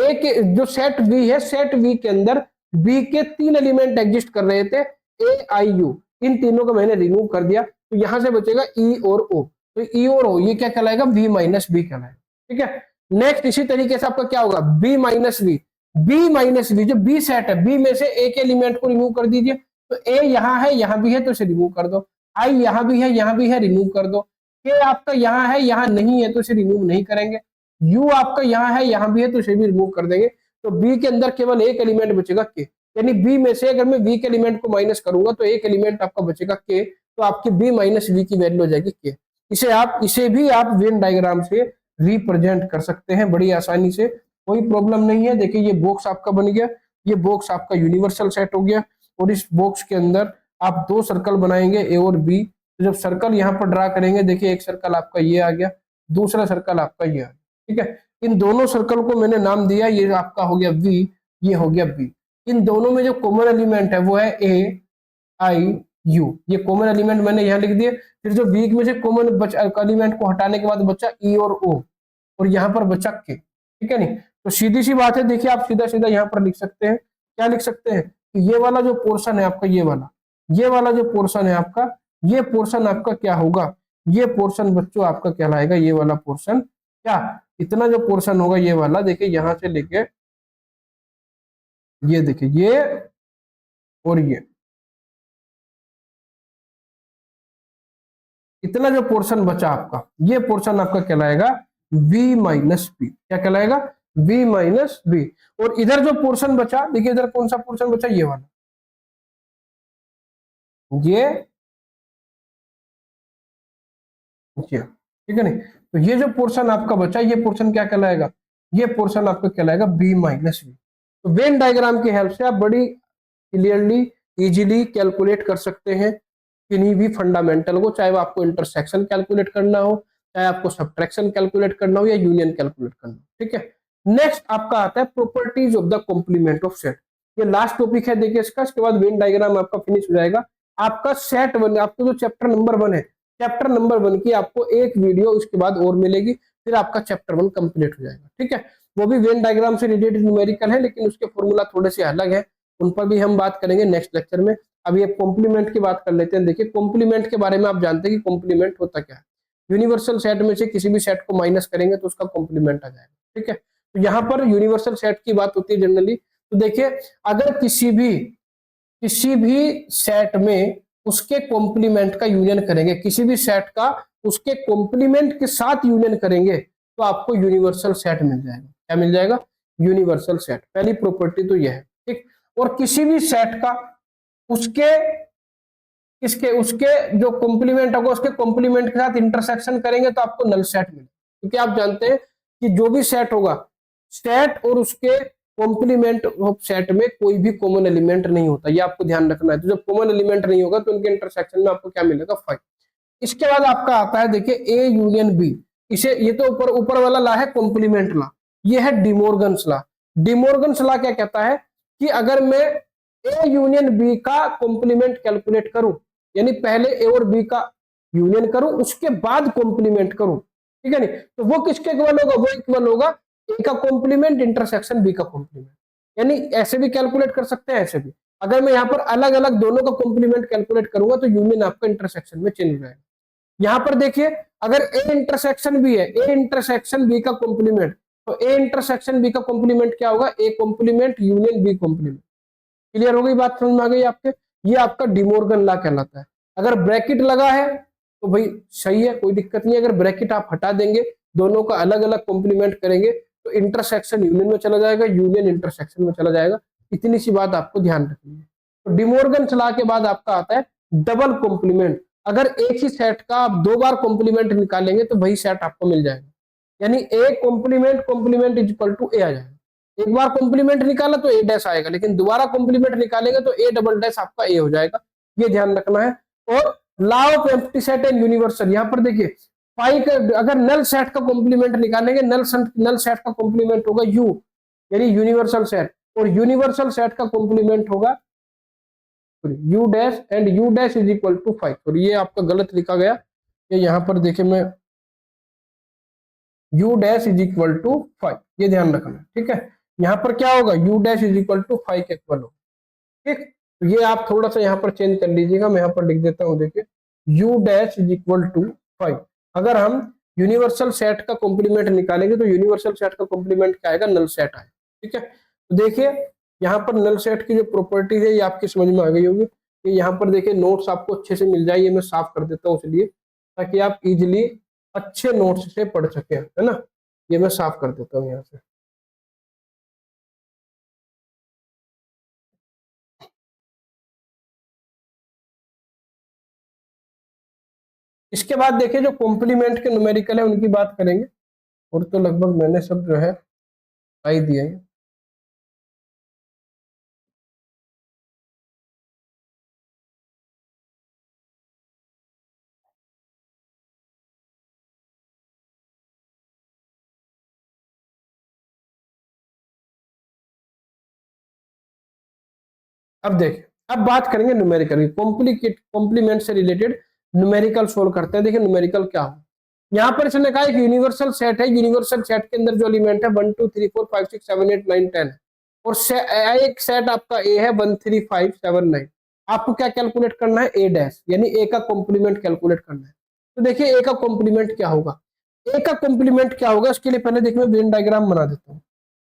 [SPEAKER 1] ए के जो सेट बी है, सेट बी के अंदर बी के 3 एलिमेंट एग्जिस्ट कर रहे थे, ए आई यू, इन तीनों को मैंने रिमूव कर दिया, तो यहां से बचेगा ई और ओ। तो ई और ओ ये क्या कहलाएगा, बी माइनस बी कहलाएगा। ठीक है, नेक्स्ट इसी तरीके से आपका क्या होगा, B minus B, B minus B जो बी सेट है, बी में से एक एलिमेंट को रिमूव कर दीजिए, तो ए यहाँ है यहाँ भी है तो इसे रिमूव कर दो, आई यहाँ भी है यहाँ भी है रिमूव कर दो, के आपका यहाँ है यहाँ नहीं है तो इसे रिमूव नहीं करेंगे, यू आपका यहाँ है यहाँ भी है तो इसे भी रिमूव कर देंगे। तो बी के अंदर केवल एक एलिमेंट बचेगा के, यानी बी में से अगर मैं वी के एलिमेंट को माइनस करूंगा तो एक एलिमेंट आपका बचेगा के, तो आपकी बी माइनस वी की वैल्यू हो जाएगी के। इसे भी आप वेन डायग्राम से रिप्रेजेंट कर सकते हैं बड़ी आसानी से, कोई प्रॉब्लम नहीं है। देखिए ये बॉक्स आपका बन गया, ये बॉक्स आपका यूनिवर्सल सेट हो गया, और इस बॉक्स के अंदर आप दो सर्कल बनाएंगे ए और बी। तो जब सर्कल यहाँ पर ड्रा करेंगे, देखिए एक सर्कल आपका ये आ गया, दूसरा सर्कल आपका ये आ गया। ठीक है, इन दोनों सर्कल को मैंने नाम दिया, ये आपका हो गया वी, ये हो गया बी। इन दोनों में जो कॉमन एलिमेंट है वो है ए आई यू, ये कॉमन एलिमेंट मैंने यहाँ लिख दिए। फिर जो वीक में से कॉमन एलिमेंट को हटाने के बाद बचा ई और ओ, और यहाँ पर बचा के। ठीक है नहीं, तो सीधी सी बात है, देखिए आप सीधा सीधा यहाँ पर लिख सकते हैं, क्या लिख सकते हैं कि ये वाला जो पोर्शन है आपका, ये वाला जो पोर्शन है आपका, ये पोर्शन आपका क्या होगा, ये पोर्शन बच्चों आपका कहलाएगा ये वाला पोर्शन, क्या इतना जो पोर्शन होगा ये वाला, देखिए यहाँ से लेके ये देखिए ये और ये, इतना जो पोर्शन बचा आपका, ये पोर्शन आपका कहलाएगा v माइनस बी। क्या कहलाएगा? v minus B. और इधर जो पोर्शन बचा, देखिए इधर कौन सा पोर्शन बचा, ये वाला, ये ठीक है नहीं। तो ये जो पोर्शन आपका बचा, ये पोर्शन क्या कहलाएगा? ये पोर्शन आपका कहलाएगा b माइनस बी। तो वेन डायग्राम की हेल्प से आप बड़ी क्लियरली इजीली कैलकुलेट कर सकते हैं किन्हीं भी फंडामेंटल को, चाहे वो आपको इंटरसेक्शन कैलकुलेट करना हो, चाहे आपको सब्ट्रैक्शन कैलकुलेट करना हो, या यूनियन कैलकुलेट करना हो। ठीक है। नेक्स्ट आपका आता है properties of the complement of set. ये लास्ट टॉपिक है देखिए इसका, इसके बाद वेन डायग्राम आपका फिनिश हो जाएगा। आपका सेट वन, आपको जो चैप्टर नंबर 1 है, चैप्टर नंबर 1 की आपको एक वीडियो इसके बाद और मिलेगी, फिर आपका चैप्टर 1 कंप्लीट हो जाएगा। ठीक है। वो भी वेन डायग्राम से रिलेटेड न्यूमेरिकल है, लेकिन उसके फॉर्मूला थोड़े से अलग है, उन पर भी हम बात करेंगे नेक्स्ट लेक्चर में। अभी एक कॉम्प्लीमेंट की बात कर लेते हैं। देखिए कॉम्प्लीमेंट के बारे में आप जानते हैं कि कॉम्प्लीमेंट होता क्या है। यूनिवर्सल सेट में से किसी भी सेट को माइनस करेंगे तो उसका कॉम्प्लीमेंट आ जाएगा। ठीक है। तो यहाँ पर यूनिवर्सल सेट की बात होती है जनरली। तो देखिए अगर किसी भी सेट में उसके कॉम्प्लीमेंट का यूनियन करेंगे, किसी भी सेट का उसके कॉम्प्लीमेंट के साथ यूनियन करेंगे, तो आपको यूनिवर्सल सेट मिल जाएगा। क्या मिल जाएगा? Universal set. पहली प्रॉपर्टी तो यह है। ठीक। और किसी भी सेट का उसके उसके जो कॉम्प्लीमेंट होगा, उसके कॉम्प्लीमेंट के साथ इंटरसेक्शन करेंगे तो आपको नल सेट मिलेगा। क्योंकि आप जानते हैं कि जो भी सेट होगा, सेट और उसके कॉम्प्लीमेंट ऑफ सेट में कोई भी कॉमन एलिमेंट नहीं होता, ये आपको ध्यान रखना है। तो जब कॉमन एलिमेंट नहीं होगा तो उनके इंटरसेक्शन में आपको क्या मिलेगा? 5। इसके बाद आपका आता है देखिए ए यूनियन बी। इसे, ये तो ऊपर वाला ला है कॉम्प्लीमेंट ला, ये है डिमोर्गन्स ला। डिमोर्गन्स ला क्या कहता है कि अगर मैं ए यूनियन बी का कॉम्प्लीमेंट कैलकुलेट करूं, यानी पहले ए और बी का यूनियन करूं उसके बाद कॉम्प्लीमेंट करूं, ठीक है नहीं, तो वो किसके इक्वल होगा? वो इक्वल होगा ए का कॉम्प्लीमेंट इंटरसेक्शन बी का कॉम्प्लीमेंट। यानी ऐसे भी कैलकुलेट कर सकते हैं, ऐसे भी। अगर मैं यहाँ पर अलग अलग दोनों का कॉम्प्लीमेंट कैलकुलेट करूंगा तो यूनियन आपका इंटरसेक्शन में चेंज हो जाएगा। यहाँ पर देखिए अगर ए इंटरसेक्शन बी है, ए इंटरसेक्शन बी का कॉम्प्लीमेंट, तो ए इंटरसेक्शन बी का कॉम्प्लीमेंट क्या होगा? A complement union B complement. Clear हो गई बात? समझ में आ गई आपके? ये आपका डिमोर्गन लॉ कहलाता है। अगर ब्रैकेट लगा है तो भाई सही है, कोई दिक्कत नहीं। अगर ब्रैकेट आप हटा देंगे, दोनों का अलग अलग कॉम्प्लीमेंट करेंगे, तो इंटरसेक्शन यूनियन में चला जाएगा, यूनियन इंटरसेक्शन में चला जाएगा। इतनी सी बात आपको ध्यान रखनी है। तो डिमोर्गन लॉ के बाद आपका आता है डबल कॉम्प्लीमेंट। अगर एक ही सेट का आप 2 बार कॉम्प्लीमेंट निकालेंगे तो वही सेट आपको मिल जाएगा। यानी A complement is equal to A आ जाएगा। एक बार कॉम्प्लीमेंट निकाला तो ए डैश आएगा, लेकिन दोबारा कॉम्प्लीमेंट निकालेंगे तो ए डबल डैश आपका ए हो जाएगा। ये ध्यान रखना है। और law of empty set and universal, यहाँ पर देखिए पाई का, अगर नल सेट का कॉम्प्लीमेंट निकालेंगे, नल सेट का कॉम्प्लीमेंट होगा यू, यानी यूनिवर्सल सेट, और यूनिवर्सल सेट का कॉम्प्लीमेंट होगा U dash, and U dash is equal to 5। और ये आपका गलत लिखा गया, ये यहाँ पर देखिए मैं U dash is equal to 5, ये ध्यान रखना। ठीक है। यहाँ पर क्या होगा? U dash is equal to 5 के इक्वल होगा। ठीक। तो ये आप थोड़ा सा यहाँ पर चेंज कर लीजिएगा, मैं यहाँ पर लिख देता हूँ। देखिए U dash is equal to 5। अगर हम यूनिवर्सल सेट का कॉम्प्लीमेंट निकालेंगे तो यूनिवर्सल सेट का कॉम्प्लीमेंट क्या आएगा? नल सेट आएगा। ठीक है। तो देखिए यहाँ पर नल सेट की जो प्रॉपर्टी है ये आपकी समझ में आ गई होगी। ये यहाँ पर देखिए नोट्स आपको अच्छे से मिल जाए, ये मैं साफ कर देता हूँ इसलिए, ताकि आप इजिली अच्छे नोट्स से पढ़ सके, है ना। ये मैं साफ कर देता हूँ यहाँ से। इसके बाद देखिए जो कॉम्प्लीमेंट के न्यूमेरिकल है उनकी बात करेंगे, और तो लगभग मैंने सब जो है बता ही दिए हैं। अब देखिए, अब बात करेंगे न्यूमेरिकल की। कॉम्प्लीमेंट से रिलेटेड न्यूमेरिकल सोल्व करते हैं। देखिए न्यूमेरिकल क्या हो, यहाँ पर इसने कहा एक यूनिवर्सल सेट है, यूनिवर्सल सेट के अंदर जो एलिमेंट है 1 2 3 4 5 6 7 8 9 10 है, और एक सेट आपका ए है 1 3 5 7 9। आपको क्या कैलकुलेट करना है? ए डैश, यानी ए का कॉम्प्लीमेंट कैलकुलेट करना है। तो देखिए ए का कॉम्प्लीमेंट क्या होगा? ए का कॉम्प्लीमेंट क्या होगा, उसके लिए पहले देखिए मैं वेन डायग्राम बना देता हूँ।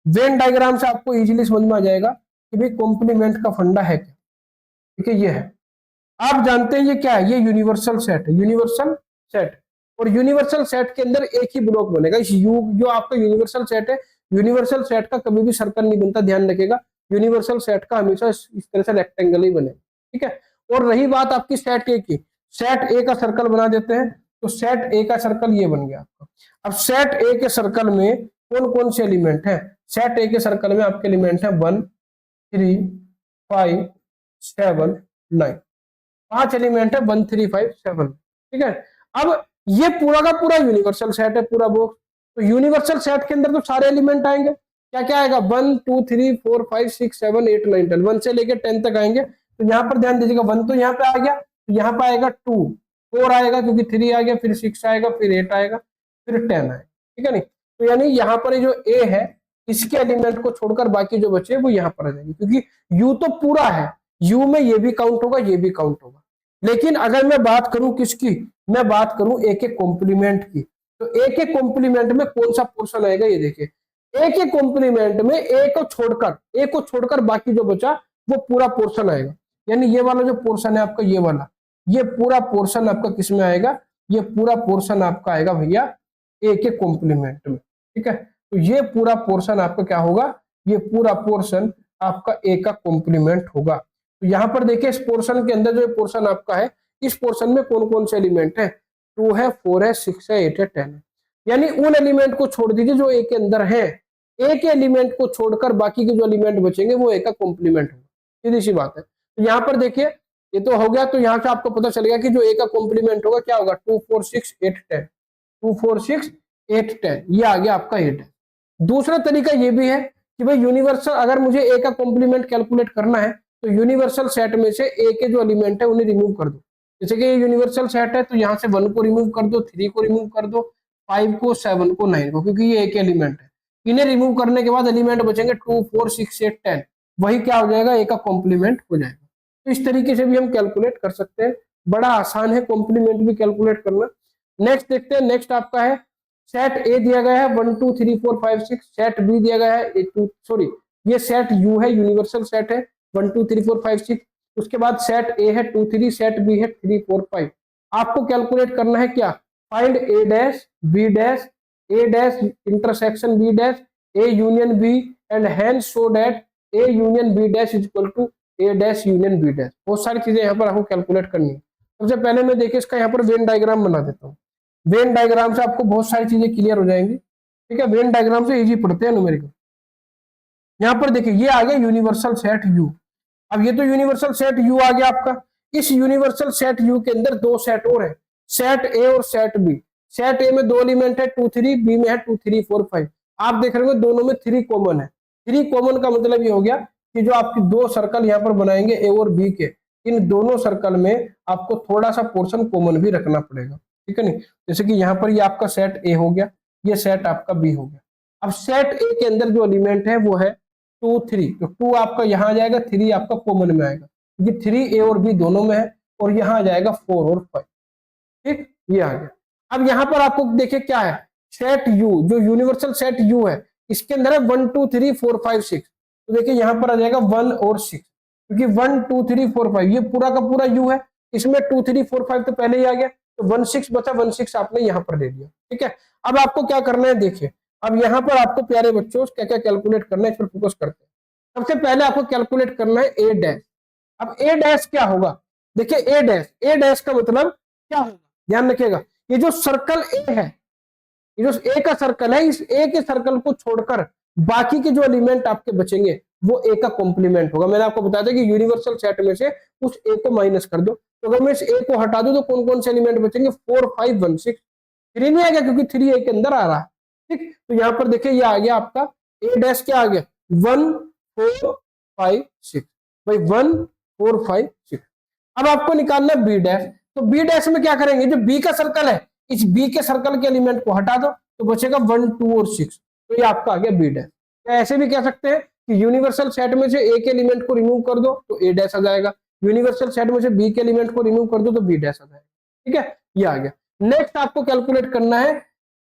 [SPEAKER 1] वेन डायग्राम से आपको इजीली समझ में आ जाएगा कि भाई कॉम्प्लीमेंट का फंडा है क्या। ठीक है, ये है, आप जानते हैं ये क्या है? ये यूनिवर्सल सेट है, यूनिवर्सल सेट, और यूनिवर्सल सेट के अंदर एक ही ब्लॉक बनेगा। इस यू जो आपका यूनिवर्सल सेट है, यूनिवर्सल सेट का कभी भी सर्कल नहीं बनता, ध्यान रखिएगा। यूनिवर्सल सेट का हमेशा इस तरह से रेक्टेंगल ही बनेगा, ठीक है। और रही बात आपकी सेट ए की, सेट ए का सर्कल बना देते हैं, तो सेट ए का सर्कल ये बन गया आपका। अब सेट ए के सर्कल में कौन कौन से एलिमेंट हैं? सेट ए के सर्कल में आपके एलिमेंट है 1 3 5 7 9, 5 एलिमेंट है 1 3 5 7, ठीक है। अब ये पूरा का पूरा यूनिवर्सल सेट है, पूरा बॉक्स। तो यूनिवर्सल सेट के अंदर तो सारे एलिमेंट आएंगे, क्या क्या आएगा? 1 2 3 4 5 6 7 8 9 10, 1 से लेकर 10 तक आएंगे। तो यहाँ पर ध्यान दीजिएगा, 1 तो यहाँ पे आ गया, तो यहाँ पे आएगा 2, 4 आएगा क्योंकि 3 आ गया, फिर 6 आएगा, फिर 8 आएगा, फिर 10 आएगा, ठीक है नहीं। तो यानी यहाँ पर जो ए है, इसके एलिमेंट को छोड़कर बाकी जो बचे वो यहाँ पर आ जाएंगे, क्योंकि यू तो पूरा है, यू में ये भी काउंट होगा, ये भी काउंट होगा। लेकिन अगर मैं बात करूं किसकी, मैं बात करूं ए के कॉम्प्लीमेंट की, तो ए के कॉम्प्लीमेंट में कौन सा पोर्शन आएगा? ये देखिए, ए के कॉम्प्लीमेंट में ए को छोड़कर बाकी जो बचा वो पूरा पोर्शन आएगा। यानी ये वाला जो पोर्शन है आपका, ये वाला, ये पूरा पोर्शन आपका किस में आएगा? ये पूरा पोर्शन आपका आएगा भैया ए के कॉम्प्लीमेंट में, ठीक है। तो ये पूरा पोर्शन आपका क्या होगा? ये पूरा पोर्शन आपका ए का कॉम्प्लीमेंट होगा। तो यहाँ पर देखिए, इस पोर्शन के अंदर जो पोर्शन आपका है, इस पोर्शन में कौन कौन से एलिमेंट है? 2 है, 4 है, 6 है, 8 है, 10 है। यानी उन एलिमेंट को छोड़ दीजिए जो ए के अंदर है, ए के एलिमेंट को छोड़कर बाकी के जो एलिमेंट बचेंगे वो ए का कॉम्प्लीमेंट होगा, सीधी सी बात है। तो यहाँ पर देखिए, ये तो हो गया, तो यहाँ से आपको पता चलेगा कि जो ए का कॉम्प्लीमेंट होगा क्या होगा? 2 4 6 8 10, 2 4 6 8 10, ये आ गया आपका 8 है। दूसरा तरीका ये भी है कि भाई यूनिवर्सल, अगर मुझे ए का कॉम्प्लीमेंट कैलकुलेट करना है तो यूनिवर्सल सेट में से ए के जो एलिमेंट है उन्हें रिमूव कर दो। जैसे कि ये यूनिवर्सल सेट है, तो यहाँ से 1 को रिमूव कर दो, 3 को रिमूव कर दो, 5 को, 7 को, 9 को, क्योंकि ये एक एलिमेंट है। इन्हें रिमूव करने के बाद एलिमेंट बचेंगे 2 4 6 8 10, वही क्या हो जाएगा? ए का कॉम्प्लीमेंट हो जाएगा। तो इस तरीके से भी हम कैलकुलेट कर सकते हैं, बड़ा आसान है कॉम्प्लीमेंट भी कैलकुलेट करना। नेक्स्ट देखते हैं, नेक्स्ट आपका है सेट ए दिया गया है 1 2 3 4 5 6, सेट बी दिया गया है ये सेट यू है, यूनिवर्सल सेट है 1 2 3 4 5 6। उसके बाद सेट ए है 2 3, सेट बी है 3 4 5। आपको कैलकुलेट करना है क्या? Find A dash B dash, A dash intersection B dash, A union B, and hence show that A union B dash is equal to A dash union B dash. बहुत सारी चीजें यहाँ पर आपको कैलकुलेट करनी है। सबसे पहले मैं देखिए इसका यहाँ पर वेन डायग्राम बना देता हूँ। वेन डायग्राम से आपको बहुत सारी चीजें क्लियर हो जाएंगी, ठीक है। वेन डायग्राम से इजी पढ़ते हैं न्यूमेरिकल। यहाँ पर देखिए, ये आ गया यूनिवर्सल सेट यू। अब ये तो यूनिवर्सल सेट यू आ गया आपका। इस यूनिवर्सल सेट यू के अंदर दो सेट और है, सेट ए और सेट बी। सेट ए में दो एलिमेंट है 2 3, बी में है 2 3 4 5। आप देख रहे हो दोनों में 3 कॉमन है। 3 कॉमन का मतलब ये हो गया कि जो आपकी दो सर्कल यहाँ पर बनाएंगे ए और बी के, इन दोनों सर्कल में आपको थोड़ा सा पोर्शन कॉमन भी रखना पड़ेगा, ठीक है नहीं। जैसे कि यहाँ पर ये आपका सेट ए हो गया, ये सेट आपका बी हो गया। अब सेट ए के अंदर जो एलिमेंट है वो है 2 3, तो 2 आपका यहाँ आ जाएगा, 3 आपका कॉमन में आएगा क्योंकि 3 ए और बी दोनों में है, और यहाँ आ जाएगा 4 और 5, ठीक, ये आ गया। अब यहाँ पर आपको देखिए क्या है, सेट यू, जो यूनिवर्सल सेट यू है, इसके अंदर है 1 2 3 4 5 6। तो देखिए यहाँ पर आ जाएगा 1 और 6, क्योंकि 1 2 3 4 5 ये पूरा का पूरा यू है, इसमें 2 3 4 5 तो पहले ही आ गया, तो 1 6 बचा, 1 6 आपने यहाँ पर ले लिया, ठीक है। अब आपको क्या करना है, देखिए अब यहाँ पर आपको प्यारे बच्चों क्या क्या कैलकुलेट करना है, इस पर फोकस करते हैं। सबसे पहले आपको कैलकुलेट करना है ए डैश। अब ए डैश क्या होगा, देखिए ए डैश का मतलब क्या होगा, ध्यान रखिएगा। ये जो सर्कल ए है, ये जो ए का सर्कल है, इस ए के सर्कल को छोड़कर बाकी के जो एलिमेंट आपके बचेंगे वो ए का कॉम्प्लीमेंट होगा। मैंने आपको बताया था कि यूनिवर्सल सेट में से उस ए को माइनस कर दो, तो अगर मैं इस ए को हटा दूं तो कौन कौन से एलिमेंट बचेंगे, 4 5 1 6। 3 नहीं आ गया क्योंकि 3 ए के अंदर आ रहा है, ठीक। तो यहाँ पर देखिए ये आ गया आपका ए डैश, क्या आ गया 1 4 5 6, भाई 1 4 5 6। अब आपको निकालना है बी डैश, तो बी डैश में क्या करेंगे, जो बी का सर्कल है, इस बी के सर्कल के एलिमेंट को हटा दो तो बचेगा 1 2 और 6, तो ये आपका आ गया बी डैश। ऐसे भी कह सकते हैं कि यूनिवर्सल सेट में से ए के एलिमेंट को रिमूव कर दो तो ए डैश आ जाएगा, यूनिवर्सल सेट में से बी के एलिमेंट को रिमूव कर दो तो बी डैश आ जाएगा, ठीक है, ये आ गया। नेक्स्ट आपको कैलकुलेट करना है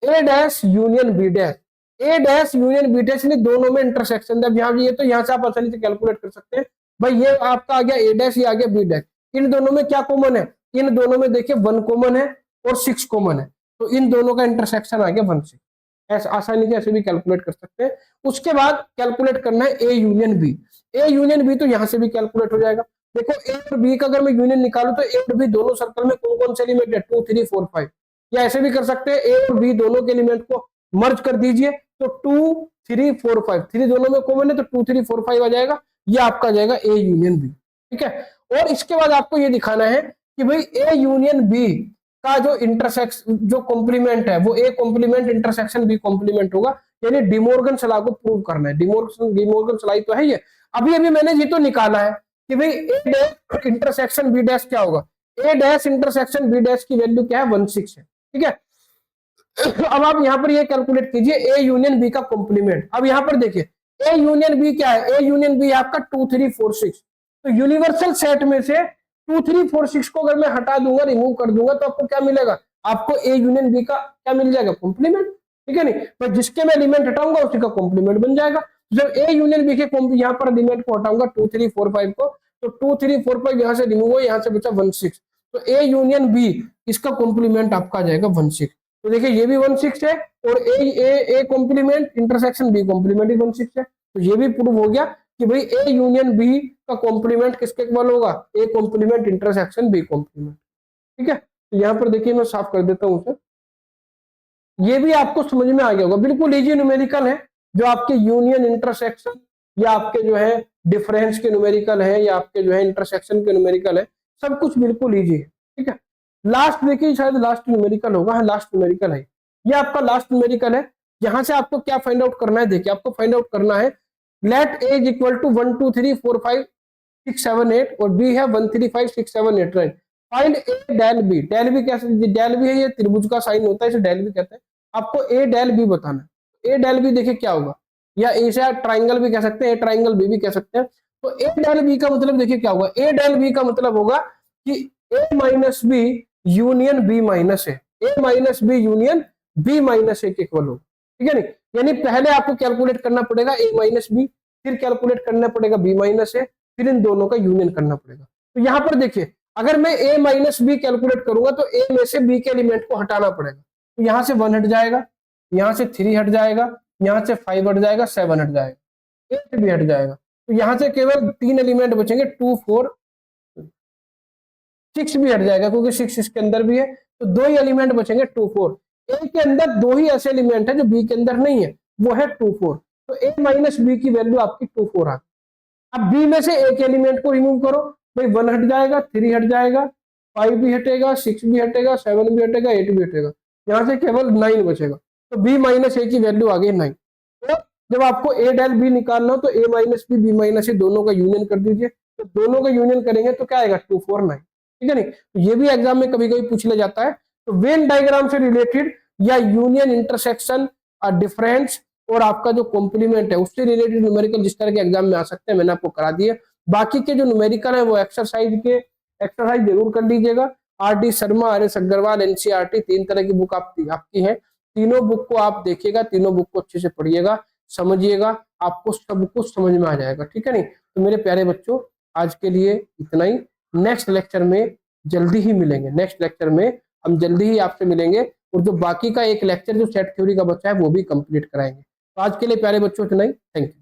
[SPEAKER 1] ए dash union B dash. A dash union B dash, दोनों में इंटरसेक्शन है यहाँ, ये तो यहाँ से आप आसानी से कैलकुलेट कर सकते हैं। भाई ये आपका आ गया ए डैश, ये आ गया बी डैश। इन दोनों में क्या कॉमन है, इन दोनों में देखिए 1 कॉमन है, और 6 कॉमन है, तो इन दोनों का इंटरसेक्शन आ गया 16। ऐसा आसानी से ऐसे भी कैलकुलेट कर सकते हैं। उसके बाद कैलकुलेट करना है A union B. A union B तो यहां से भी कैलकुलेट हो जाएगा। देखो ए और बी का अगर मैं यूनियन निकालू तो ए और बी दोनों सर्कल में कौन कौन से एलिमेंट है, 2 3 4 5। या ऐसे भी कर सकते हैं ए और बी दोनों के एलिमेंट को मर्ज कर दीजिए, तो 2 3 4 5, 3 दोनों में कॉमन है तो 2 3 4 5 आ जाएगा। ये आपका आ जाएगा ए यूनियन बी। ठीक है, और इसके बाद आपको ये दिखाना है कि भाई ए यूनियन बी का जो इंटरसेक्स जो कॉम्प्लीमेंट है वो A complement intersection B complement होगा, यानी डिमोर्गन लॉ को प्रूव करना है। डिमोर्गन लॉ तो है ये, अभी अभी मैंने ये तो निकाला है कि भाई ए डैश इंटरसेक्शन बी डैश क्या होगा, ए डैश इंटरसेक्शन बी डैश की वैल्यू क्या है, 16 है। ठीक है, अब आप यहां पर ये कैलकुलेट कीजिए ए यूनियन बी का कॉम्प्लीमेंट। अब यहां पर देखिए ए यूनियन बी क्या है, ए यूनियन बी आपका 2 3 4 6। तो यूनिवर्सल सेट में से 2 3 4 6 को अगर मैं हटा दूंगा, रिमूव कर दूंगा, तो आपको क्या मिलेगा, आपको ए यूनियन बी का क्या मिल जाएगा, कॉम्प्लीमेंट। ठीक है, नहीं पर जिसके मैं एलिमेंट हटाऊंगा उसी का कॉम्प्लीमेंट बन जाएगा। जब ए यूनियन बी के यहाँ पर एलिमेंट को हटाऊंगा 2 3 4 5 को, तो 2 3 4 5 यहां से रिमूव हो, यहां से बचा 16। तो ए यूनियन बी इसका कॉम्प्लीमेंट आपका आ जाएगा 16। तो देखिए ये भी 16 है, और A complement intersection B complement ही 16 है। तो ये भी प्रूव हो गया कि भाई ए यूनियन बी का कॉम्प्लीमेंट किसके इक्वल होगा, A complement intersection B complement. ठीक है, तो यहां पर देखिए मैं साफ कर देता हूं उसे, ये भी आपको समझ में आ गया होगा। बिल्कुल इजी न्यूमेरिकल है, जो आपके यूनियन इंटरसेक्शन या आपके जो है डिफरेंस के न्यूमेरिकल है या आपके जो है इंटरसेक्शन के न्यूमेरिकल है, सब कुछ बिल्कुल इजी है। ठीक है, लास्ट देखिए शायद लास्ट न्यूमेरिकल होगा, हाँ लास्ट न्यूमेरिकल है, ये आपका लास्ट न्यूमेरिकल है। यहां से आपको क्या फाइंड आउट करना है, देखिए आपको फाइंड आउट करना है let A is equal to 1 2 3 4 5 6 7 8 और बी है 1 3 5 6 7 8, राइट। फाइंड ए डेल बी। डेल बी कैसे, डेल बी है ये त्रिभुज का साइन होता है, इसे डेल बी कहते हैं। आपको ए डेल बी बताना है। ए डेल बी देखिए क्या होगा, या इसे ट्राइंगल भी कह सकते हैं, ए ट्राइंगल बी भी कह सकते हैं। तो ए डेल बी का मतलब देखिए क्या होगा, ए डेल बी का मतलब होगा कि A minus B union B minus A, A minus B union B minus A के इक्वल होगा। ठीक है, नहीं यानी पहले आपको कैलकुलेट करना पड़ेगा ए माइनस बी, फिर कैलकुलेट करना पड़ेगा बी माइनस ए, फिर इन दोनों का यूनियन करना पड़ेगा। तो यहां पर देखिए अगर मैं ए माइनस बी कैलकुलेट करूंगा तो ए में से बी के एलिमेंट को हटाना पड़ेगा। तो यहां से 1 हट जाएगा, यहां से 3 हट जाएगा, यहां से 5 हट जाएगा, 7 हट जाएगा, 8 भी हट जाएगा। तो यहां से केवल 3 एलिमेंट बचेंगे, 2 4 6 भी हट जाएगा क्योंकि 6 इसके अंदर भी है। तो 2 ही एलिमेंट बचेंगे 2 4। ए के अंदर 2 ही ऐसे एलिमेंट है जो बी के अंदर नहीं है, वो है 2 4। तो ए माइनस बी की वैल्यू आपकी 2 4 आ गई। अब बी में से एक एलिमेंट को रिमूव करो, भाई 1 हट जाएगा, 3 हट जाएगा, 5 भी हटेगा, 6 भी हटेगा, 7 भी हटेगा, 8 भी हटेगा, यहाँ से केवल 9 बचेगा। तो बी माइनस ए की वैल्यू आ गई 9। तो जब आपको ए डेल बी निकालना हो तो ए माइनस बी माइनस ए दोनों का यूनियन कर दीजिए। तो दोनों का यूनियन करेंगे तो क्या आएगा, 2 4 9। ठीक है, नहीं तो ये भी एग्जाम में कभी कभी पूछ लिया जाता है। तो वेन डायग्राम से रिलेटेड या यूनियन इंटरसेक्शन डिफरेंस और आपका जो कॉम्प्लीमेंट है उससे रिलेटेड न्यूमेरिकल जिस तरह के एग्जाम में आ सकते हैं मैंने आपको करा दिए। बाकी के जो न्यूमेरिकल है वो एक्सरसाइज जरूर कर लीजिएगा। R D Sharma, R S Agrawal, NCERT 3 तरह की बुक आपकी है। तीनों बुक को आप देखिएगा, तीनों बुक को अच्छे से पढ़िएगा, समझिएगा, आपको सब कुछ समझ में आ जाएगा। ठीक है, नहीं तो मेरे प्यारे बच्चों आज के लिए इतना ही। नेक्स्ट लेक्चर में जल्दी ही मिलेंगे, नेक्स्ट लेक्चर में हम जल्दी ही आपसे मिलेंगे और जो बाकी का एक लेक्चर जो सेट थ्योरी का बच्चा है वो भी कंप्लीट कराएंगे। तो आज के लिए प्यारे बच्चों इतना ही, थैंक यू।